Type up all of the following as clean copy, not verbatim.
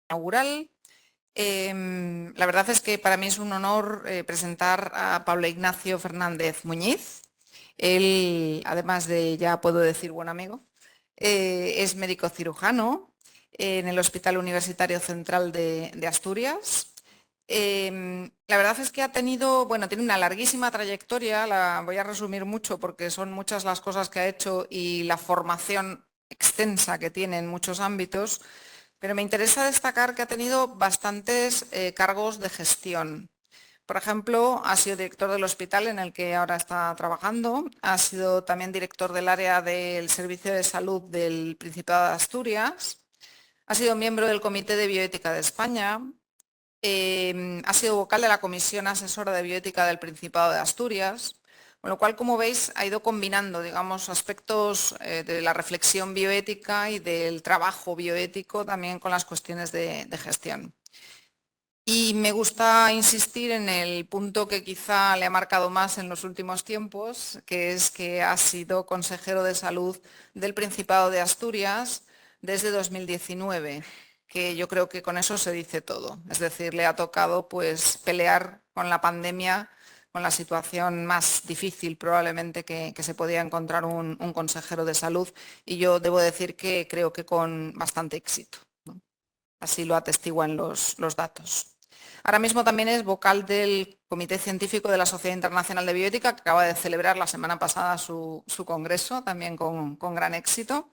inaugural. La verdad es que para mí es un honor presentar a Pablo Ignacio Fernández Muñiz. Él, además de, ya puedo decir, buen amigo, es médico cirujano en el Hospital Universitario Central de Asturias. La verdad es que ha tenido, bueno, tiene una larguísima trayectoria, la voy a resumir mucho porque son muchas las cosas que ha hecho y la formación extensa que tiene en muchos ámbitos, pero me interesa destacar que ha tenido bastantes cargos de gestión. Por ejemplo, ha sido director del hospital en el que ahora está trabajando, ha sido también director del área del Servicio de Salud del Principado de Asturias, ha sido miembro del Comité de Bioética de España, ha sido vocal de la Comisión Asesora de Bioética del Principado de Asturias, con lo cual, como veis, ha ido combinando, digamos, aspectos de la reflexión bioética y del trabajo bioético también con las cuestiones de gestión. Y me gusta insistir en el punto que quizá le ha marcado más en los últimos tiempos, que es que ha sido consejero de salud del Principado de Asturias desde 2019, que yo creo que con eso se dice todo. Es decir, le ha tocado pues pelear con la pandemia, con la situación más difícil probablemente que se podía encontrar un consejero de salud, y yo debo decir que creo que con bastante éxito, ¿no? Así lo atestiguan los datos. Ahora mismo también es vocal del Comité Científico de la Sociedad Internacional de Bioética, que acaba de celebrar la semana pasada su congreso, también con gran éxito.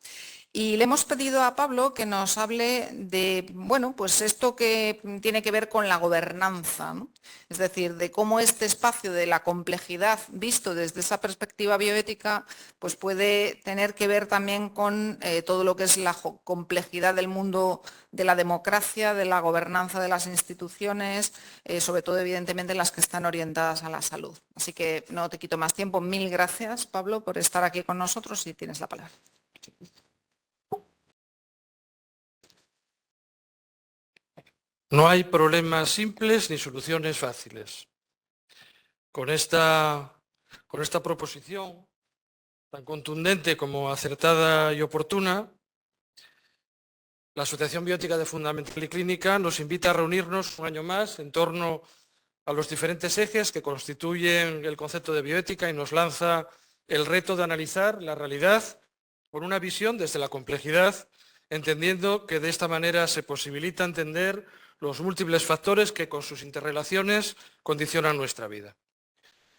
Y le hemos pedido a Pablo que nos hable de, bueno, pues esto que tiene que ver con la gobernanza, ¿no? Es decir, de cómo este espacio de la complejidad, visto desde esa perspectiva bioética, pues puede tener que ver también con todo lo que es la complejidad del mundo de la democracia, de la gobernanza de las instituciones, sobre todo, evidentemente, las que están orientadas a la salud. Así que no te quito más tiempo. Mil gracias, Pablo, por estar aquí con nosotros y tienes la palabra. No hay problemas simples ni soluciones fáciles. Con esta proposición, tan contundente como acertada y oportuna, la Asociación Biótica de Fundamental y Clínica nos invita a reunirnos un año más en torno a los diferentes ejes que constituyen el concepto de bioética y nos lanza el reto de analizar la realidad con una visión desde la complejidad, entendiendo que de esta manera se posibilita entender los múltiples factores que con sus interrelaciones condicionan nuestra vida.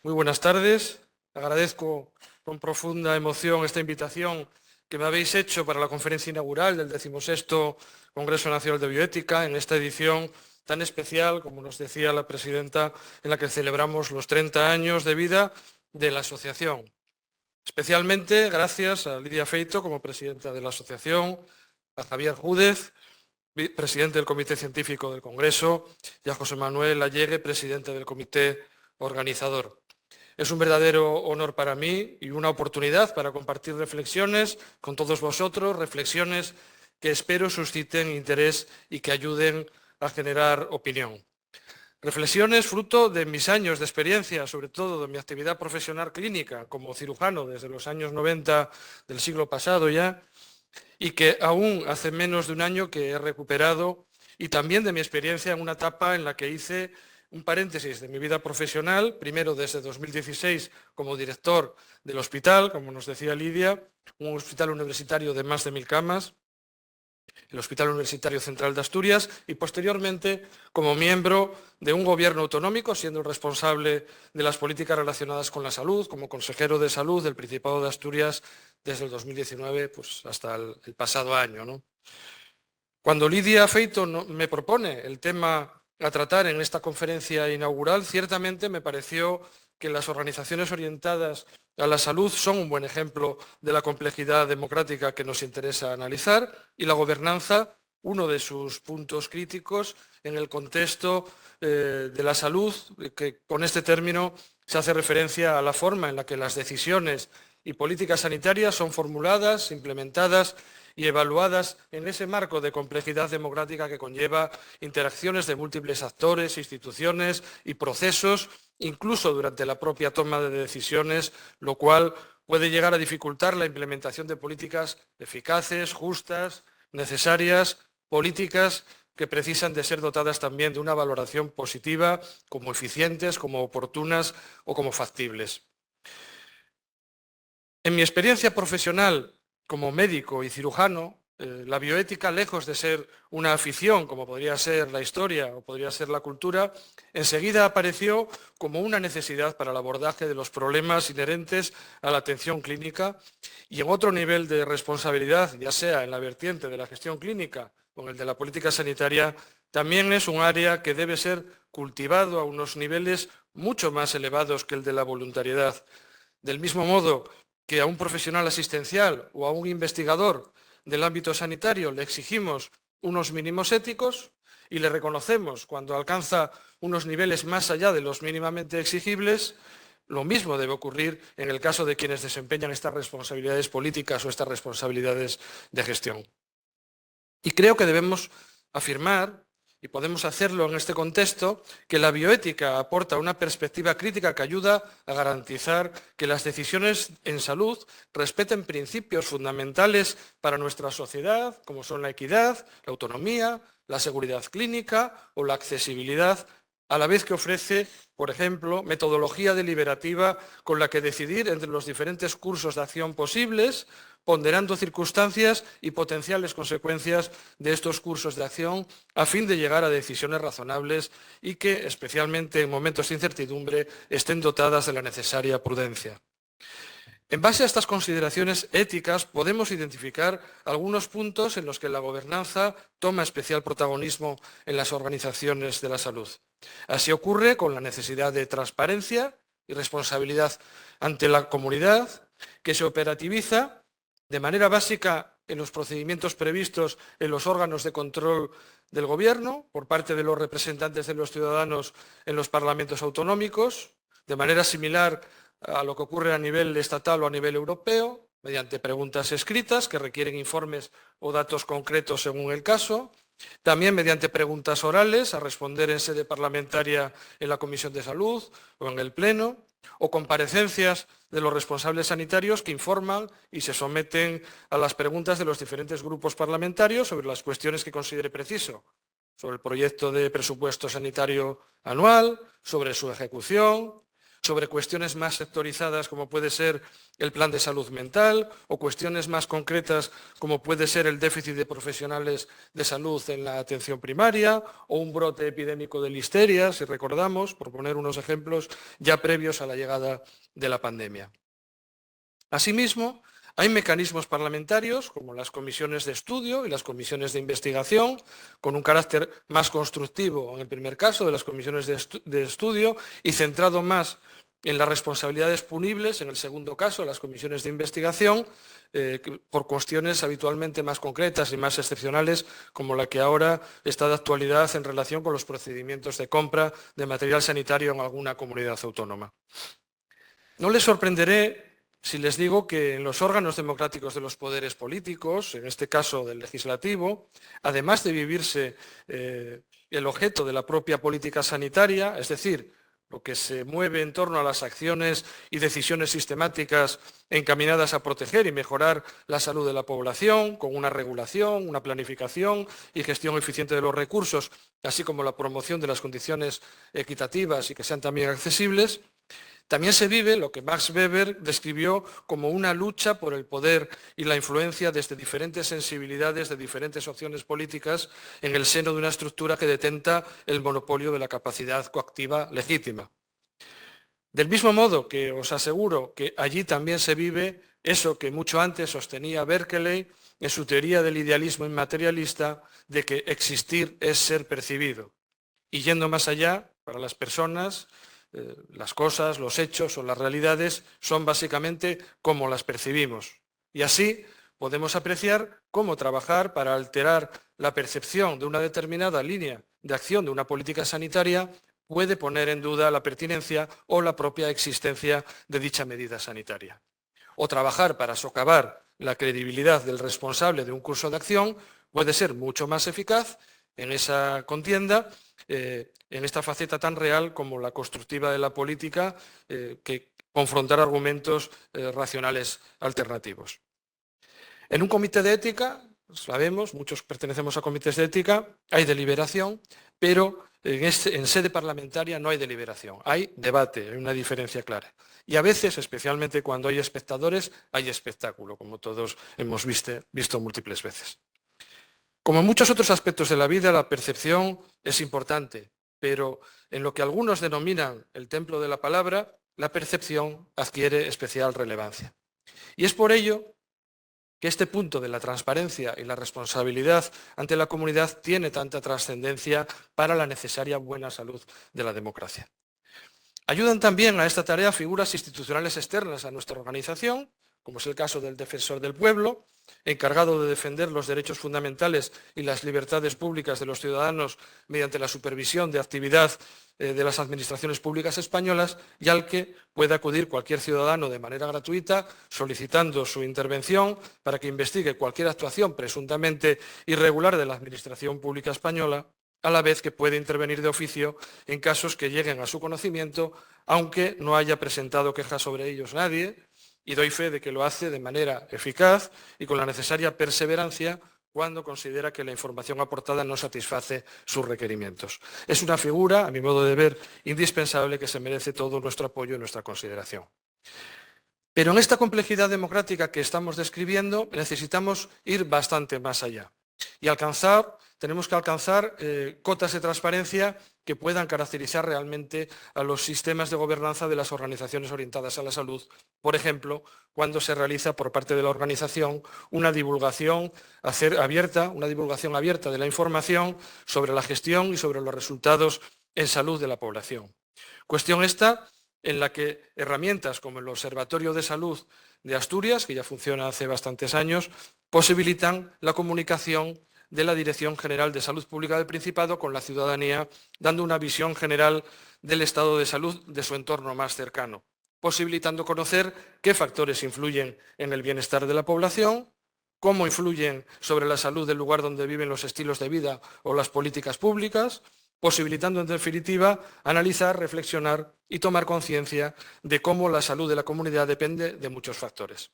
Muy buenas tardes. Agradezco con profunda emoción esta invitación que me habéis hecho para la conferencia inaugural del 16º Congreso Nacional de Bioética, en esta edición tan especial, como nos decía la presidenta, en la que celebramos los 30 años de vida de la asociación. Especialmente gracias a Lidia Feito como presidenta de la asociación, a Javier Júdez, presidente del Comité Científico del Congreso, y a José Manuel Allegue, presidente del Comité Organizador. Es un verdadero honor para mí y una oportunidad para compartir reflexiones con todos vosotros, reflexiones que espero susciten interés y que ayuden a generar opinión. Reflexiones fruto de mis años de experiencia, sobre todo de mi actividad profesional clínica como cirujano desde los años 90 del siglo pasado ya, y que aún hace menos de un año que he recuperado, y también de mi experiencia en una etapa en la que hice un paréntesis de mi vida profesional, primero desde 2016 como director del hospital, como nos decía Lidia, un hospital universitario de más de 1000 camas, el Hospital Universitario Central de Asturias, y posteriormente como miembro de un gobierno autonómico, siendo el responsable de las políticas relacionadas con la salud, como consejero de salud del Principado de Asturias desde el 2019 pues, hasta el pasado año, ¿no? Cuando Lidia Feito me propone el tema a tratar en esta conferencia inaugural, ciertamente me pareció que las organizaciones orientadas a la salud son un buen ejemplo de la complejidad democrática que nos interesa analizar, y la gobernanza uno de sus puntos críticos en el contexto de la salud, que con este término se hace referencia a la forma en la que las decisiones y políticas sanitarias son formuladas, implementadas y evaluadas en ese marco de complejidad democrática que conlleva interacciones de múltiples actores, instituciones y procesos, incluso durante la propia toma de decisiones, lo cual puede llegar a dificultar la implementación de políticas eficaces, justas, necesarias, políticas que precisan de ser dotadas también de una valoración positiva, como eficientes, como oportunas o como factibles. En mi experiencia profesional como médico y cirujano, la bioética, lejos de ser una afición, como podría ser la historia o podría ser la cultura, enseguida apareció como una necesidad para el abordaje de los problemas inherentes a la atención clínica y en otro nivel de responsabilidad, ya sea en la vertiente de la gestión clínica o en el de la política sanitaria, también es un área que debe ser cultivado a unos niveles mucho más elevados que el de la voluntariedad. Del mismo modo que a un profesional asistencial o a un investigador del ámbito sanitario le exigimos unos mínimos éticos y le reconocemos cuando alcanza unos niveles más allá de los mínimamente exigibles, lo mismo debe ocurrir en el caso de quienes desempeñan estas responsabilidades políticas o estas responsabilidades de gestión. Y creo que debemos afirmar, y podemos hacerlo en este contexto, que la bioética aporta una perspectiva crítica que ayuda a garantizar que las decisiones en salud respeten principios fundamentales para nuestra sociedad, como son la equidad, la autonomía, la seguridad clínica o la accesibilidad, a la vez que ofrece, por ejemplo, metodología deliberativa con la que decidir entre los diferentes cursos de acción posibles, ponderando circunstancias y potenciales consecuencias de estos cursos de acción a fin de llegar a decisiones razonables y que, especialmente en momentos de incertidumbre, estén dotadas de la necesaria prudencia. En base a estas consideraciones éticas podemos identificar algunos puntos en los que la gobernanza toma especial protagonismo en las organizaciones de la salud. Así ocurre con la necesidad de transparencia y responsabilidad ante la comunidad, que se operativiza de manera básica en los procedimientos previstos en los órganos de control del Gobierno por parte de los representantes de los ciudadanos en los parlamentos autonómicos, de manera similar a lo que ocurre a nivel estatal o a nivel europeo, mediante preguntas escritas que requieren informes o datos concretos según el caso, también mediante preguntas orales a responder en sede parlamentaria en la Comisión de Salud o en el Pleno, o comparecencias de los responsables sanitarios que informan y se someten a las preguntas de los diferentes grupos parlamentarios sobre las cuestiones que considere preciso, sobre el proyecto de presupuesto sanitario anual, sobre su ejecución, sobre cuestiones más sectorizadas como puede ser el plan de salud mental o cuestiones más concretas como puede ser el déficit de profesionales de salud en la atención primaria o un brote epidémico de listeria, si recordamos, por poner unos ejemplos ya previos a la llegada de la pandemia. Asimismo, hay mecanismos parlamentarios como las comisiones de estudio y las comisiones de investigación, con un carácter más constructivo en el primer caso de las comisiones de estudio y centrado más en las responsabilidades punibles, en el segundo caso, las comisiones de investigación, por cuestiones habitualmente más concretas y más excepcionales, como la que ahora está de actualidad en relación con los procedimientos de compra de material sanitario en alguna comunidad autónoma. No les sorprenderé si les digo que en los órganos democráticos de los poderes políticos, en este caso del legislativo, además de vivirse el objeto de la propia política sanitaria, es decir, lo que se mueve en torno a las acciones y decisiones sistemáticas encaminadas a proteger y mejorar la salud de la población, con una regulación, una planificación y gestión eficiente de los recursos, así como la promoción de las condiciones equitativas y que sean también accesibles, también se vive lo que Max Weber describió como una lucha por el poder y la influencia desde diferentes sensibilidades de diferentes opciones políticas en el seno de una estructura que detenta el monopolio de la capacidad coactiva legítima. Del mismo modo que os aseguro que allí también se vive eso que mucho antes sostenía Berkeley en su teoría del idealismo inmaterialista de que existir es ser percibido. Y yendo más allá, para las personas, las cosas, los hechos o las realidades son básicamente cómo las percibimos. Y así podemos apreciar cómo trabajar para alterar la percepción de una determinada línea de acción de una política sanitaria puede poner en duda la pertinencia o la propia existencia de dicha medida sanitaria. O trabajar para socavar la credibilidad del responsable de un curso de acción puede ser mucho más eficaz en esa contienda, en esta faceta tan real como la constructiva de la política, que confrontar argumentos racionales alternativos. En un comité de ética, sabemos, muchos pertenecemos a comités de ética, hay deliberación, pero en sede parlamentaria no hay deliberación, hay debate, hay una diferencia clara. Y a veces, especialmente cuando hay espectadores, hay espectáculo, como todos hemos visto múltiples veces. Como en muchos otros aspectos de la vida, la percepción es importante, pero en lo que algunos denominan el templo de la palabra, la percepción adquiere especial relevancia. Y es por ello que este punto de la transparencia y la responsabilidad ante la comunidad tiene tanta trascendencia para la necesaria buena salud de la democracia. Ayudan también a esta tarea figuras institucionales externas a nuestra organización, como es el caso del Defensor del Pueblo, encargado de defender los derechos fundamentales y las libertades públicas de los ciudadanos mediante la supervisión de actividad de las administraciones públicas españolas, y al que puede acudir cualquier ciudadano de manera gratuita solicitando su intervención para que investigue cualquier actuación presuntamente irregular de la administración pública española, a la vez que puede intervenir de oficio en casos que lleguen a su conocimiento, aunque no haya presentado quejas sobre ellos nadie, y doy fe de que lo hace de manera eficaz y con la necesaria perseverancia cuando considera que la información aportada no satisface sus requerimientos. Es una figura, a mi modo de ver, indispensable que se merece todo nuestro apoyo y nuestra consideración. Pero en esta complejidad democrática que estamos describiendo necesitamos ir bastante más allá y tenemos que alcanzar cotas de transparencia que puedan caracterizar realmente a los sistemas de gobernanza de las organizaciones orientadas a la salud, por ejemplo, cuando se realiza por parte de la organización una divulgación abierta de la información sobre la gestión y sobre los resultados en salud de la población. Cuestión esta en la que herramientas como el Observatorio de Salud de Asturias, que ya funciona hace bastantes años, posibilitan la comunicación de la Dirección General de Salud Pública del Principado con la ciudadanía, dando una visión general del estado de salud de su entorno más cercano, posibilitando conocer qué factores influyen en el bienestar de la población, cómo influyen sobre la salud del lugar donde viven los estilos de vida o las políticas públicas, posibilitando en definitiva analizar, reflexionar y tomar conciencia de cómo la salud de la comunidad depende de muchos factores.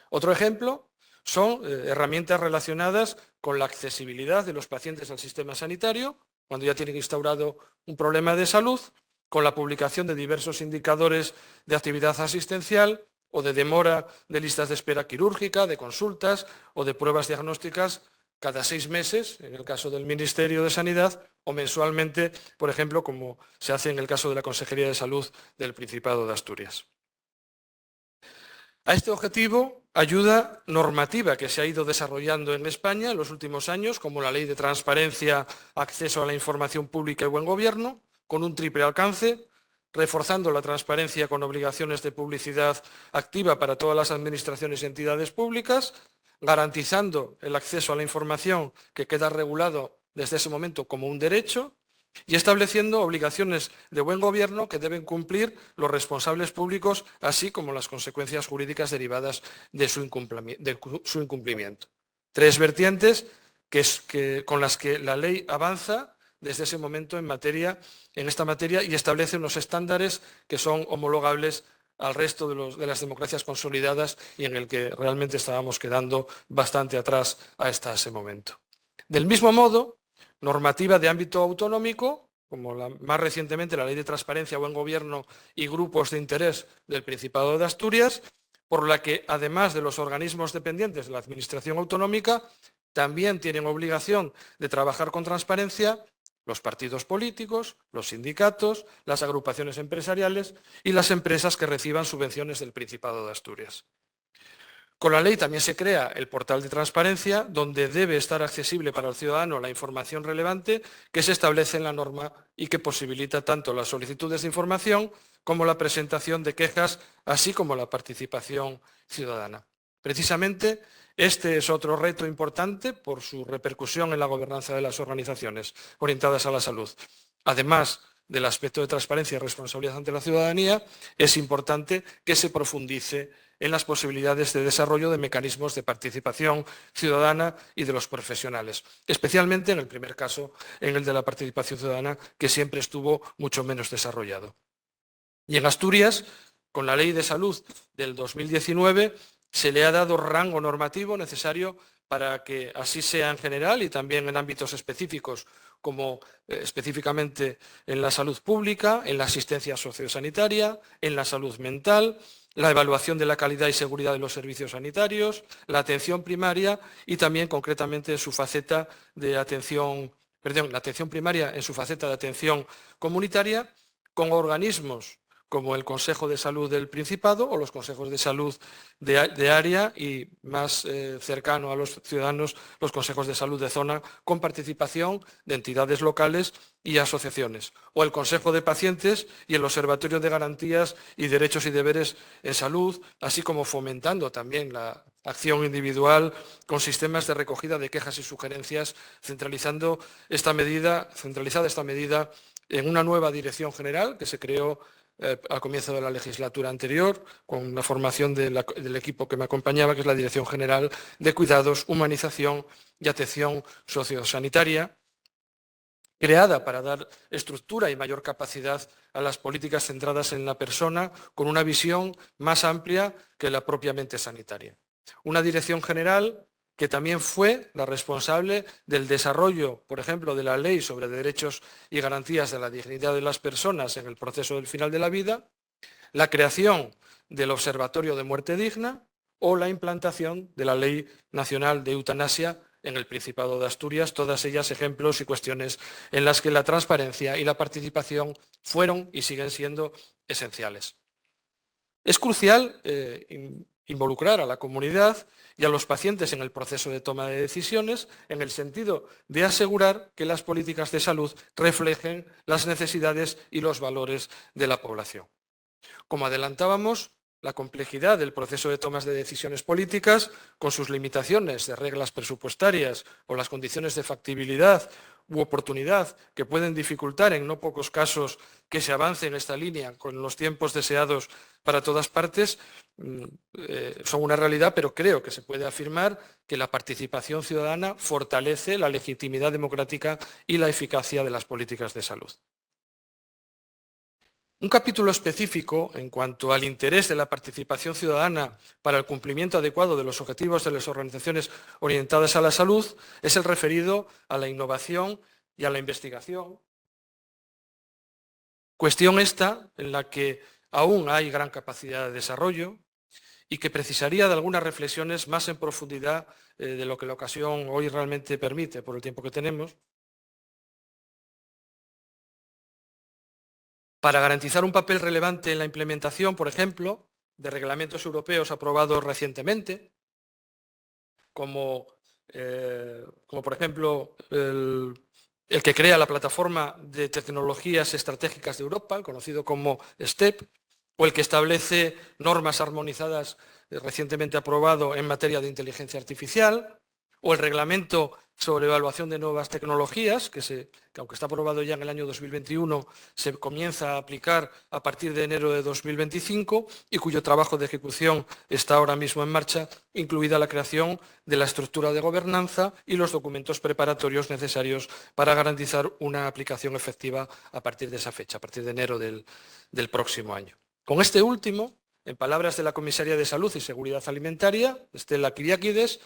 Otro ejemplo son herramientas relacionadas con la accesibilidad de los pacientes al sistema sanitario, cuando ya tienen instaurado un problema de salud, con la publicación de diversos indicadores de actividad asistencial o de demora de listas de espera quirúrgica, de consultas o de pruebas diagnósticas cada 6 meses, en el caso del Ministerio de Sanidad, o mensualmente, por ejemplo, como se hace en el caso de la Consejería de Salud del Principado de Asturias. A este objetivo ayuda normativa que se ha ido desarrollando en España en los últimos años, como la Ley de Transparencia, Acceso a la Información Pública y Buen Gobierno, con un triple alcance, reforzando la transparencia con obligaciones de publicidad activa para todas las administraciones y entidades públicas, garantizando el acceso a la información que queda regulado desde ese momento como un derecho, y estableciendo obligaciones de buen gobierno que deben cumplir los responsables públicos, así como las consecuencias jurídicas derivadas de su incumplimiento. 3 vertientes con las que la ley avanza desde ese momento en esta materia y establece unos estándares que son homologables al resto de las democracias consolidadas y en el que realmente estábamos quedando bastante atrás hasta ese momento. Del mismo modo, normativa de ámbito autonómico, como más recientemente la Ley de Transparencia, Buen Gobierno y Grupos de Interés del Principado de Asturias, por la que, además de los organismos dependientes de la Administración autonómica, también tienen obligación de trabajar con transparencia los partidos políticos, los sindicatos, las agrupaciones empresariales y las empresas que reciban subvenciones del Principado de Asturias. Con la ley también se crea el portal de transparencia, donde debe estar accesible para el ciudadano la información relevante que se establece en la norma y que posibilita tanto las solicitudes de información como la presentación de quejas, así como la participación ciudadana. Precisamente, este es otro reto importante por su repercusión en la gobernanza de las organizaciones orientadas a la salud. Además del aspecto de transparencia y responsabilidad ante la ciudadanía, es importante que se profundice en las posibilidades de desarrollo de mecanismos de participación ciudadana y de los profesionales, especialmente en el primer caso, en el de la participación ciudadana, que siempre estuvo mucho menos desarrollado. Y en Asturias, con la Ley de Salud del 2019, se le ha dado rango normativo necesario para que así sea en general y también en ámbitos específicos, como específicamente en la salud pública, en la asistencia sociosanitaria, en la salud mental, la evaluación de la calidad y seguridad de los servicios sanitarios, la atención primaria y también concretamente en su faceta de atención, la atención primaria en su faceta de atención comunitaria, con organismos como el Consejo de Salud del Principado o los consejos de salud de área y más cercano a los ciudadanos, los consejos de salud de zona, con participación de entidades locales y asociaciones, o el Consejo de Pacientes y el Observatorio de Garantías y Derechos y Deberes en Salud, así como fomentando también la acción individual con sistemas de recogida de quejas y sugerencias, centralizada esta medida en una nueva dirección general que se creó al comienzo de la legislatura anterior, con la formación del equipo que me acompañaba, que es la Dirección General de Cuidados, Humanización y Atención Sociosanitaria, creada para dar estructura y mayor capacidad a las políticas centradas en la persona, con una visión más amplia que la propiamente sanitaria. Una dirección general que también fue la responsable del desarrollo, por ejemplo, de la Ley sobre Derechos y Garantías de la Dignidad de las Personas en el proceso del final de la vida, la creación del Observatorio de Muerte Digna o la implantación de la Ley Nacional de Eutanasia en el Principado de Asturias, todas ellas ejemplos y cuestiones en las que la transparencia y la participación fueron y siguen siendo esenciales. Es crucial involucrar a la comunidad y a los pacientes en el proceso de toma de decisiones en el sentido de asegurar que las políticas de salud reflejen las necesidades y los valores de la población. Como adelantábamos, la complejidad del proceso de tomas de decisiones políticas, con sus limitaciones de reglas presupuestarias o las condiciones de factibilidad u oportunidad que pueden dificultar en no pocos casos que se avance en esta línea con los tiempos deseados para todas partes, son una realidad, pero creo que se puede afirmar que la participación ciudadana fortalece la legitimidad democrática y la eficacia de las políticas de salud. Un capítulo específico en cuanto al interés de la participación ciudadana para el cumplimiento adecuado de los objetivos de las organizaciones orientadas a la salud es el referido a la innovación y a la investigación. Cuestión esta en la que aún hay gran capacidad de desarrollo y que precisaría de algunas reflexiones más en profundidad de lo que la ocasión hoy realmente permite por el tiempo que tenemos. Para garantizar un papel relevante en la implementación, por ejemplo, de reglamentos europeos aprobados recientemente, como por ejemplo el que crea la Plataforma de Tecnologías Estratégicas de Europa, el conocido como STEP, o el que establece normas armonizadas recientemente aprobado en materia de inteligencia artificial, o el reglamento sobre evaluación de nuevas tecnologías, que aunque está aprobado ya en el año 2021, se comienza a aplicar a partir de enero de 2025 y cuyo trabajo de ejecución está ahora mismo en marcha, incluida la creación de la estructura de gobernanza y los documentos preparatorios necesarios para garantizar una aplicación efectiva a partir de esa fecha, a partir de enero del próximo año. Con este último, en palabras de la Comisaria de Salud y Seguridad Alimentaria, Estela Kyriakides,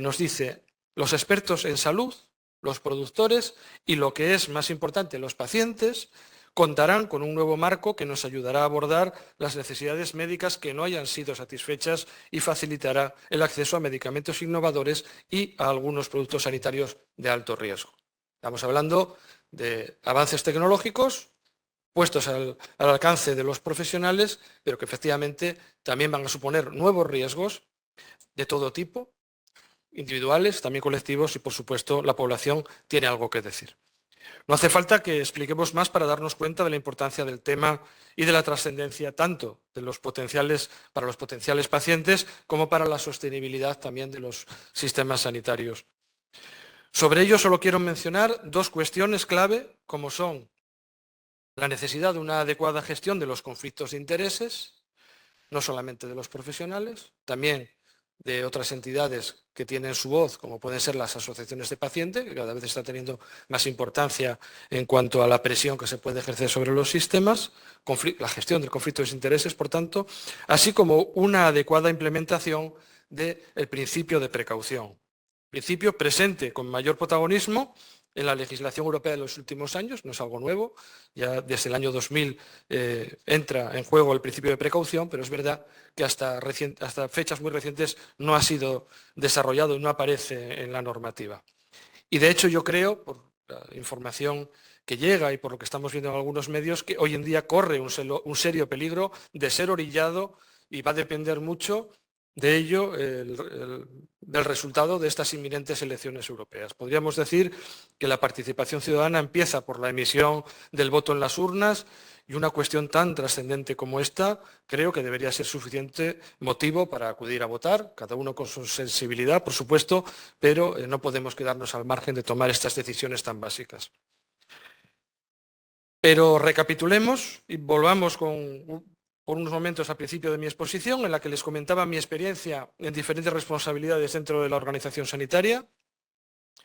nos dice: los expertos en salud, los productores y, lo que es más importante, los pacientes, contarán con un nuevo marco que nos ayudará a abordar las necesidades médicas que no hayan sido satisfechas y facilitará el acceso a medicamentos innovadores y a algunos productos sanitarios de alto riesgo. Estamos hablando de avances tecnológicos puestos al alcance de los profesionales, pero que efectivamente también van a suponer nuevos riesgos de todo tipo, individuales, también colectivos, y por supuesto la población tiene algo que decir. No hace falta que expliquemos más para darnos cuenta de la importancia del tema y de la trascendencia tanto para los potenciales pacientes como para la sostenibilidad también de los sistemas sanitarios. Sobre ello solo quiero mencionar dos cuestiones clave, como son la necesidad de una adecuada gestión de los conflictos de intereses, no solamente de los profesionales, también de otras entidades que tienen su voz, como pueden ser las asociaciones de pacientes, que cada vez está teniendo más importancia en cuanto a la presión que se puede ejercer sobre los sistemas, la gestión del conflicto de intereses, por tanto, así como una adecuada implementación del principio de precaución. Principio presente con mayor protagonismo en la legislación europea de los últimos años, no es algo nuevo, ya desde el año 2000 entra en juego el principio de precaución, pero es verdad que hasta fechas muy recientes no ha sido desarrollado y no aparece en la normativa. Y de hecho yo creo, por la información que llega y por lo que estamos viendo en algunos medios, que hoy en día corre un serio peligro de ser orillado y va a depender mucho de ello del resultado de estas inminentes elecciones europeas. Podríamos decir que la participación ciudadana empieza por la emisión del voto en las urnas y una cuestión tan trascendente como esta creo que debería ser suficiente motivo para acudir a votar, cada uno con su sensibilidad, por supuesto, pero no podemos quedarnos al margen de tomar estas decisiones tan básicas. Pero recapitulemos y volvamos por unos momentos al principio de mi exposición, en la que les comentaba mi experiencia en diferentes responsabilidades dentro de la organización sanitaria.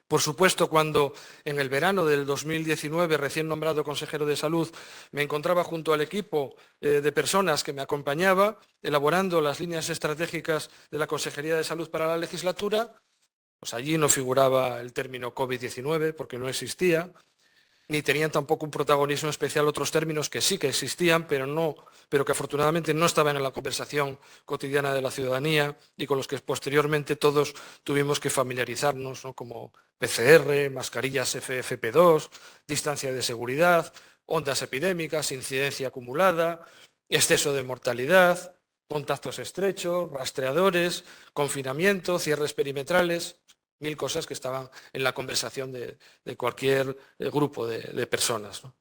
Por supuesto, cuando en el verano del 2019, recién nombrado consejero de salud, me encontraba junto al equipo de personas que me acompañaba, elaborando las líneas estratégicas de la Consejería de Salud para la legislatura, pues allí no figuraba el término COVID-19 porque no existía, ni tenían tampoco un protagonismo especial otros términos que sí que existían, pero que afortunadamente no estaban en la conversación cotidiana de la ciudadanía y con los que posteriormente todos tuvimos que familiarizarnos, ¿no? Como PCR, mascarillas FFP2, distancia de seguridad, ondas epidémicas, incidencia acumulada, exceso de mortalidad, contactos estrechos, rastreadores, confinamiento, cierres perimetrales. 1000 cosas que estaban en la conversación de cualquier grupo de personas, ¿no?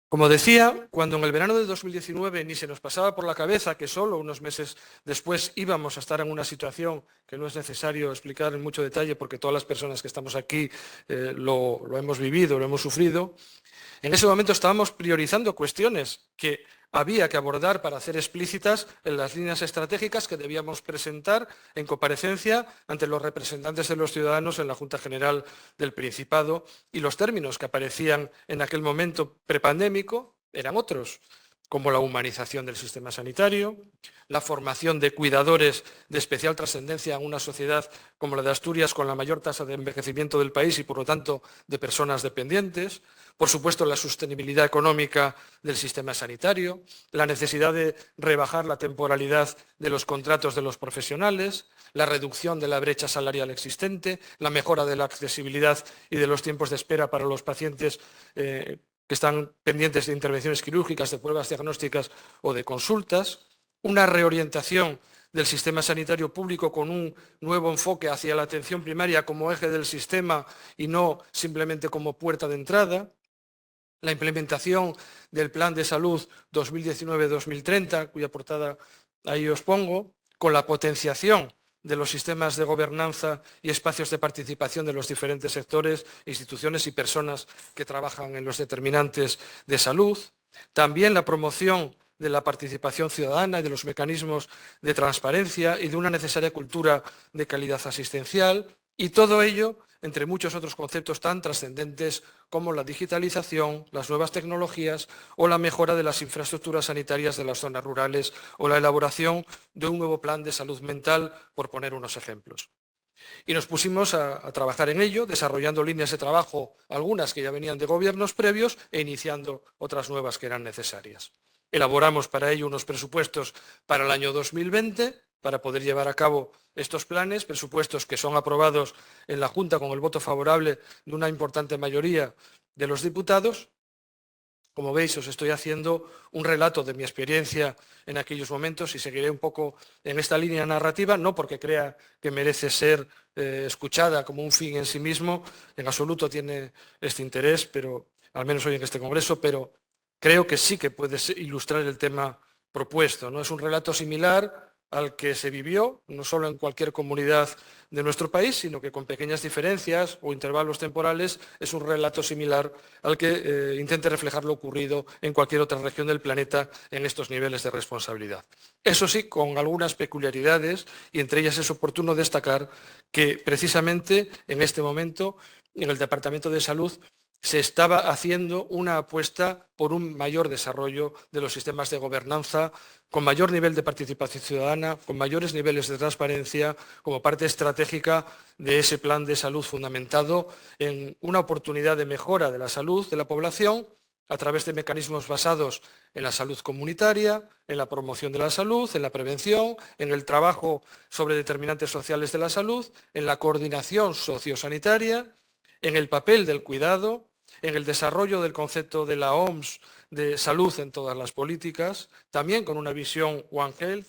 Como decía, cuando en el verano de 2019 ni se nos pasaba por la cabeza que solo unos meses después íbamos a estar en una situación que no es necesario explicar en mucho detalle porque todas las personas que estamos aquí lo hemos vivido, lo hemos sufrido, en ese momento estábamos priorizando cuestiones que había que abordar para hacer explícitas en las líneas estratégicas que debíamos presentar en comparecencia ante los representantes de los ciudadanos en la Junta General del Principado, y los términos que aparecían en aquel momento prepandémico eran otros, como la humanización del sistema sanitario, la formación de cuidadores de especial trascendencia en una sociedad como la de Asturias, con la mayor tasa de envejecimiento del país y, por lo tanto, de personas dependientes. Por supuesto, la sostenibilidad económica del sistema sanitario, la necesidad de rebajar la temporalidad de los contratos de los profesionales, la reducción de la brecha salarial existente, la mejora de la accesibilidad y de los tiempos de espera para los pacientes que están pendientes de intervenciones quirúrgicas, de pruebas diagnósticas o de consultas, una reorientación del sistema sanitario público con un nuevo enfoque hacia la atención primaria como eje del sistema y no simplemente como puerta de entrada, la implementación del Plan de Salud 2019-2030, cuya portada ahí os pongo, con la potenciación de los sistemas de gobernanza y espacios de participación de los diferentes sectores, instituciones y personas que trabajan en los determinantes de salud. También la promoción de la participación ciudadana y de los mecanismos de transparencia y de una necesaria cultura de calidad asistencial. Y todo ello entre muchos otros conceptos tan trascendentes como la digitalización, las nuevas tecnologías o la mejora de las infraestructuras sanitarias de las zonas rurales o la elaboración de un nuevo plan de salud mental, por poner unos ejemplos. Y nos pusimos a trabajar en ello, desarrollando líneas de trabajo, algunas que ya venían de gobiernos previos e iniciando otras nuevas que eran necesarias. Elaboramos para ello unos presupuestos para el año 2020, para poder llevar a cabo estos planes, presupuestos que son aprobados en la Junta con el voto favorable de una importante mayoría de los diputados. Como veis, os estoy haciendo un relato de mi experiencia en aquellos momentos y seguiré un poco en esta línea narrativa, no porque crea que merece ser escuchada como un fin en sí mismo, en absoluto tiene este interés, pero al menos hoy en este congreso, pero creo que sí que puede ilustrar el tema propuesto, ¿no? Es un relato similar al que se vivió, no solo en cualquier comunidad de nuestro país, sino que con pequeñas diferencias o intervalos temporales es un relato similar al que intente reflejar lo ocurrido en cualquier otra región del planeta en estos niveles de responsabilidad. Eso sí, con algunas peculiaridades, y entre ellas es oportuno destacar que precisamente en este momento en el Departamento de Salud se estaba haciendo una apuesta por un mayor desarrollo de los sistemas de gobernanza, con mayor nivel de participación ciudadana, con mayores niveles de transparencia, como parte estratégica de ese plan de salud fundamentado en una oportunidad de mejora de la salud de la población a través de mecanismos basados en la salud comunitaria, en la promoción de la salud, en la prevención, en el trabajo sobre determinantes sociales de la salud, en la coordinación sociosanitaria, en el papel del cuidado, en el desarrollo del concepto de la OMS de salud en todas las políticas, también con una visión One Health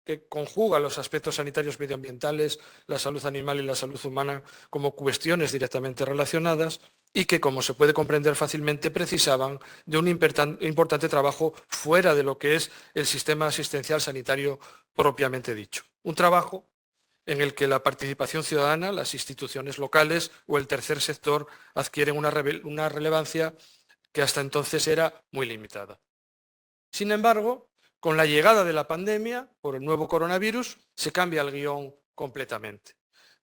que conjuga los aspectos sanitarios medioambientales, la salud animal y la salud humana como cuestiones directamente relacionadas y que, como se puede comprender fácilmente, precisaban de un importante trabajo fuera de lo que es el sistema asistencial sanitario propiamente dicho. Un trabajo en el que la participación ciudadana, las instituciones locales o el tercer sector adquieren una relevancia que hasta entonces era muy limitada. Sin embargo, con la llegada de la pandemia por el nuevo coronavirus, se cambia el guión completamente.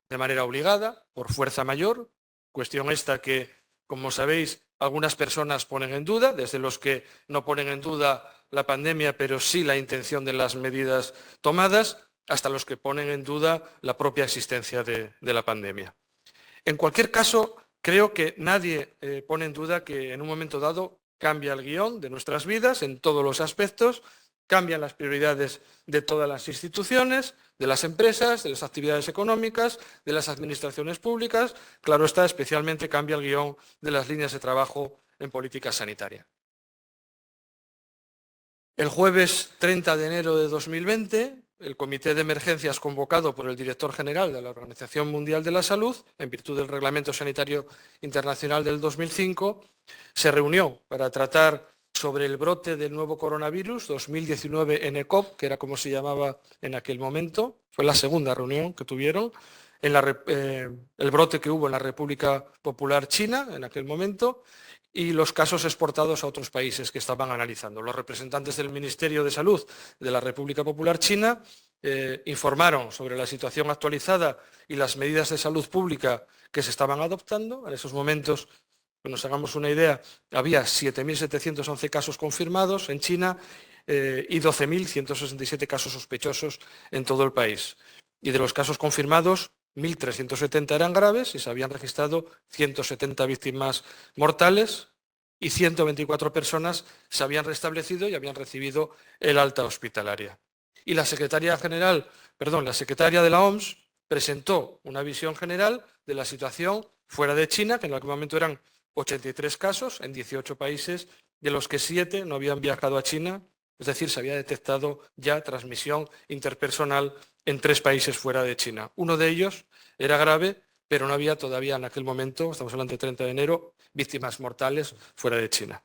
De manera obligada, por fuerza mayor, cuestión esta que, como sabéis, algunas personas ponen en duda, desde los que no ponen en duda la pandemia, pero sí la intención de las medidas tomadas, hasta los que ponen en duda la propia existencia de la pandemia. En cualquier caso, creo que nadie pone en duda que en un momento dado cambia el guión de nuestras vidas en todos los aspectos, cambian las prioridades de todas las instituciones, de las empresas, de las actividades económicas, de las administraciones públicas. Claro está, especialmente cambia el guión de las líneas de trabajo en política sanitaria. El jueves 30 de enero de 2020, el Comité de Emergencias convocado por el Director General de la Organización Mundial de la Salud, en virtud del Reglamento Sanitario Internacional del 2005, se reunió para tratar sobre el brote del nuevo coronavirus 2019 nCoV, que era como se llamaba en aquel momento. Fue la segunda reunión que tuvieron. El brote que hubo en la República Popular China en aquel momento y los casos exportados a otros países que estaban analizando. Los representantes del Ministerio de Salud de la República Popular China informaron sobre la situación actualizada y las medidas de salud pública que se estaban adoptando. En esos momentos, que nos hagamos una idea, había 7.711 casos confirmados en China y 12.167 casos sospechosos en todo el país. Y de los casos confirmados, 1.370 eran graves y se habían registrado 170 víctimas mortales y 124 personas se habían restablecido y habían recibido el alta hospitalaria. Y la secretaria de la OMS presentó una visión general de la situación fuera de China, que en aquel momento eran 83 casos en 18 países, de los que 7 no habían viajado a China, es decir, se había detectado ya transmisión interpersonal en 3 países fuera de China. Uno de ellos era grave, pero no había todavía en aquel momento, estamos hablando del 30 de enero, víctimas mortales fuera de China.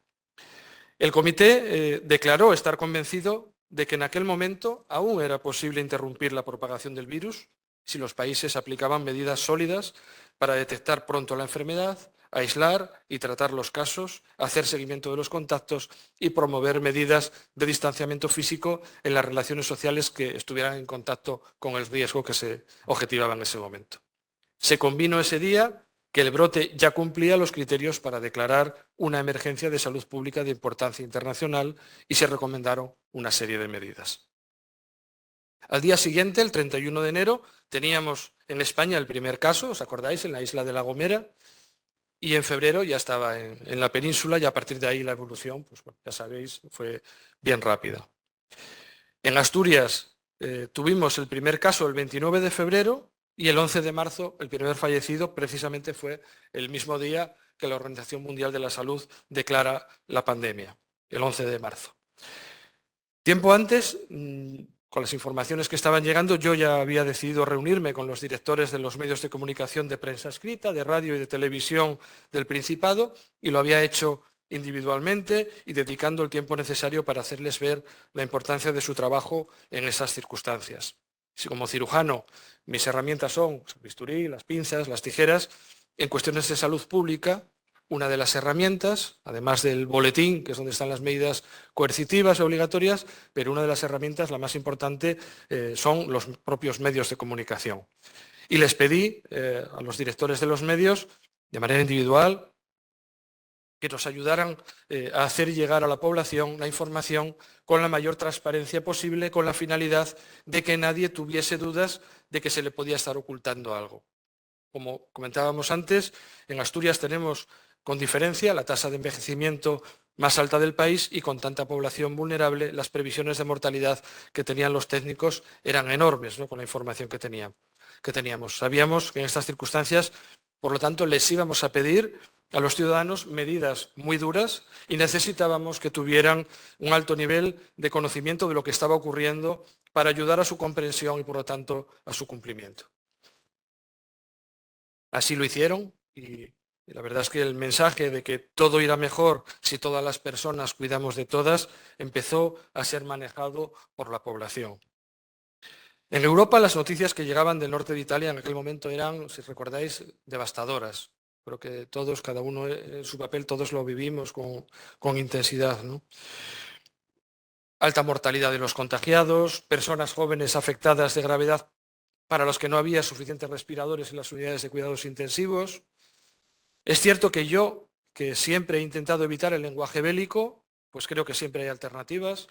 El comité declaró estar convencido de que en aquel momento aún era posible interrumpir la propagación del virus si los países aplicaban medidas sólidas para detectar pronto la enfermedad, aislar y tratar los casos, hacer seguimiento de los contactos y promover medidas de distanciamiento físico en las relaciones sociales que estuvieran en contacto con el riesgo que se objetivaba en ese momento. Se convino ese día que el brote ya cumplía los criterios para declarar una emergencia de salud pública de importancia internacional y se recomendaron una serie de medidas. Al día siguiente, el 31 de enero, teníamos en España el primer caso, ¿os acordáis?, en la isla de La Gomera, y en febrero ya estaba en la península y a partir de ahí la evolución, pues bueno, ya sabéis, fue bien rápida. En Asturias tuvimos el primer caso el 29 de febrero y el 11 de marzo el primer fallecido precisamente fue el mismo día que la Organización Mundial de la Salud declara la pandemia, el 11 de marzo. Tiempo antes, con las informaciones que estaban llegando, yo ya había decidido reunirme con los directores de los medios de comunicación de prensa escrita, de radio y de televisión del Principado y lo había hecho individualmente y dedicando el tiempo necesario para hacerles ver la importancia de su trabajo en esas circunstancias. Si como cirujano mis herramientas son el bisturí, las pinzas, las tijeras, en cuestiones de salud pública, una de las herramientas, además del boletín, que es donde están las medidas coercitivas y obligatorias, pero una de las herramientas, la más importante, son los propios medios de comunicación. Y les pedí a los directores de los medios, de manera individual, que nos ayudaran a hacer llegar a la población la información con la mayor transparencia posible, con la finalidad de que nadie tuviese dudas de que se le podía estar ocultando algo. Como comentábamos antes, en Asturias tenemos con diferencia la tasa de envejecimiento más alta del país y con tanta población vulnerable, las previsiones de mortalidad que tenían los técnicos eran enormes, ¿no?, con la información que teníamos. Sabíamos que en estas circunstancias, por lo tanto, les íbamos a pedir a los ciudadanos medidas muy duras y necesitábamos que tuvieran un alto nivel de conocimiento de lo que estaba ocurriendo para ayudar a su comprensión y, por lo tanto, a su cumplimiento. Así lo hicieron y la verdad es que el mensaje de que todo irá mejor si todas las personas cuidamos de todas empezó a ser manejado por la población. En Europa las noticias que llegaban del norte de Italia en aquel momento eran, si recordáis, devastadoras. Creo que todos, cada uno en su papel, todos lo vivimos con intensidad, ¿no? Alta mortalidad de los contagiados, personas jóvenes afectadas de gravedad para los que no había suficientes respiradores en las unidades de cuidados intensivos. Es cierto que yo, que siempre he intentado evitar el lenguaje bélico, pues creo que siempre hay alternativas.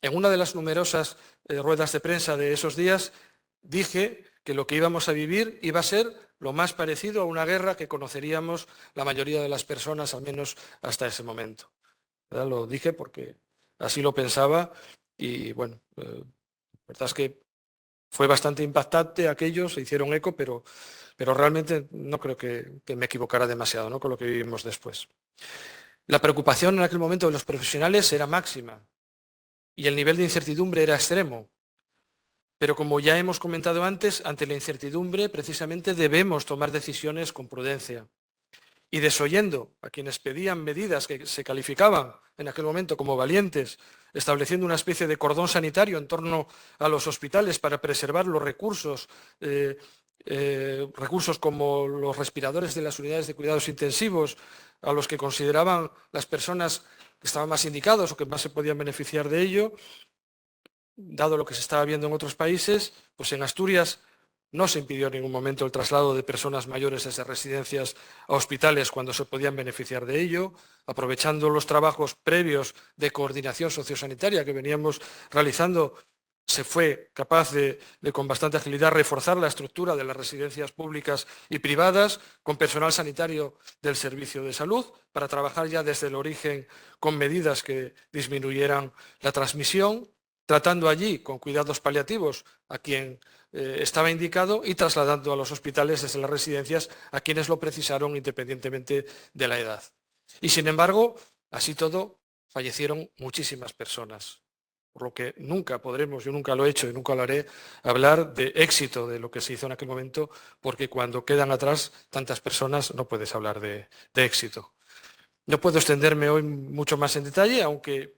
En una de las numerosas ruedas de prensa de esos días dije que lo que íbamos a vivir iba a ser lo más parecido a una guerra que conoceríamos la mayoría de las personas, al menos hasta ese momento. ¿Verdad? Lo dije porque así lo pensaba y bueno, la verdad es que fue bastante impactante aquello, se hicieron eco, pero realmente no creo que me equivocara demasiado, ¿no?, con lo que vivimos después. La preocupación en aquel momento de los profesionales era máxima y el nivel de incertidumbre era extremo. Pero como ya hemos comentado antes, ante la incertidumbre precisamente debemos tomar decisiones con prudencia. Y desoyendo a quienes pedían medidas que se calificaban en aquel momento como valientes, estableciendo una especie de cordón sanitario en torno a los hospitales para preservar los recursos, recursos como los respiradores de las unidades de cuidados intensivos, a los que consideraban las personas que estaban más indicados o que más se podían beneficiar de ello, dado lo que se estaba viendo en otros países, pues en Asturias no se impidió en ningún momento el traslado de personas mayores desde residencias a hospitales cuando se podían beneficiar de ello, aprovechando los trabajos previos de coordinación sociosanitaria que veníamos realizando. Se fue capaz de con bastante agilidad reforzar la estructura de las residencias públicas y privadas con personal sanitario del servicio de salud para trabajar ya desde el origen con medidas que disminuyeran la transmisión, tratando allí con cuidados paliativos a quien estaba indicado y trasladando a los hospitales desde las residencias a quienes lo precisaron independientemente de la edad. Y sin embargo, así todo, fallecieron muchísimas personas. Por lo que nunca podremos, yo nunca lo he hecho y nunca lo haré, hablar de éxito de lo que se hizo en aquel momento, porque cuando quedan atrás tantas personas no puedes hablar de éxito. No puedo extenderme hoy mucho más en detalle, aunque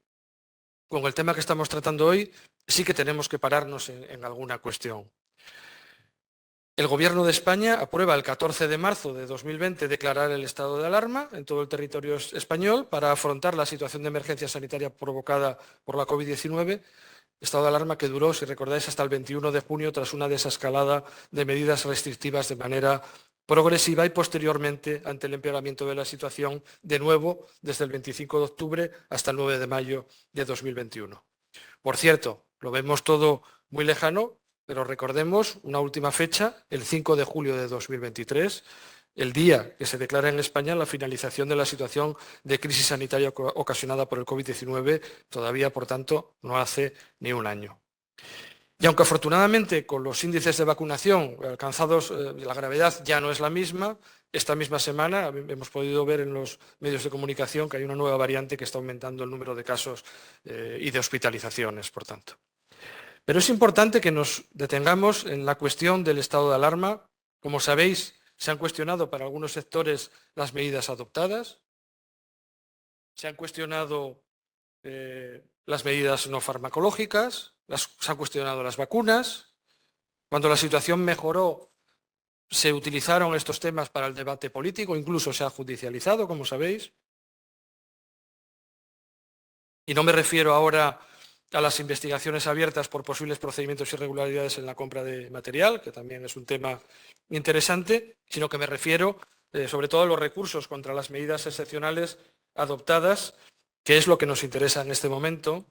con el tema que estamos tratando hoy sí que tenemos que pararnos en alguna cuestión. El Gobierno de España aprueba el 14 de marzo de 2020 declarar el estado de alarma en todo el territorio español para afrontar la situación de emergencia sanitaria provocada por la COVID-19, estado de alarma que duró, si recordáis, hasta el 21 de junio tras una desescalada de medidas restrictivas de manera progresiva y posteriormente, ante el empeoramiento de la situación, de nuevo desde el 25 de octubre hasta el 9 de mayo de 2021. Por cierto, lo vemos todo muy lejano, pero recordemos una última fecha, el 5 de julio de 2023, el día que se declara en España la finalización de la situación de crisis sanitaria ocasionada por el COVID-19, todavía, por tanto, no hace ni un año. Y aunque afortunadamente con los índices de vacunación alcanzados la gravedad ya no es la misma, esta misma semana hemos podido ver en los medios de comunicación que hay una nueva variante que está aumentando el número de casos y de hospitalizaciones, por tanto. Pero es importante que nos detengamos en la cuestión del estado de alarma. Como sabéis, se han cuestionado para algunos sectores las medidas adoptadas, se han cuestionado las medidas no farmacológicas, se han cuestionado las vacunas. Cuando la situación mejoró, se utilizaron estos temas para el debate político, incluso se ha judicializado, como sabéis. Y no me refiero ahora a las investigaciones abiertas por posibles procedimientos e irregularidades en la compra de material, que también es un tema interesante, sino que me refiero sobre todo los recursos contra las medidas excepcionales adoptadas, que es lo que nos interesa en este momento,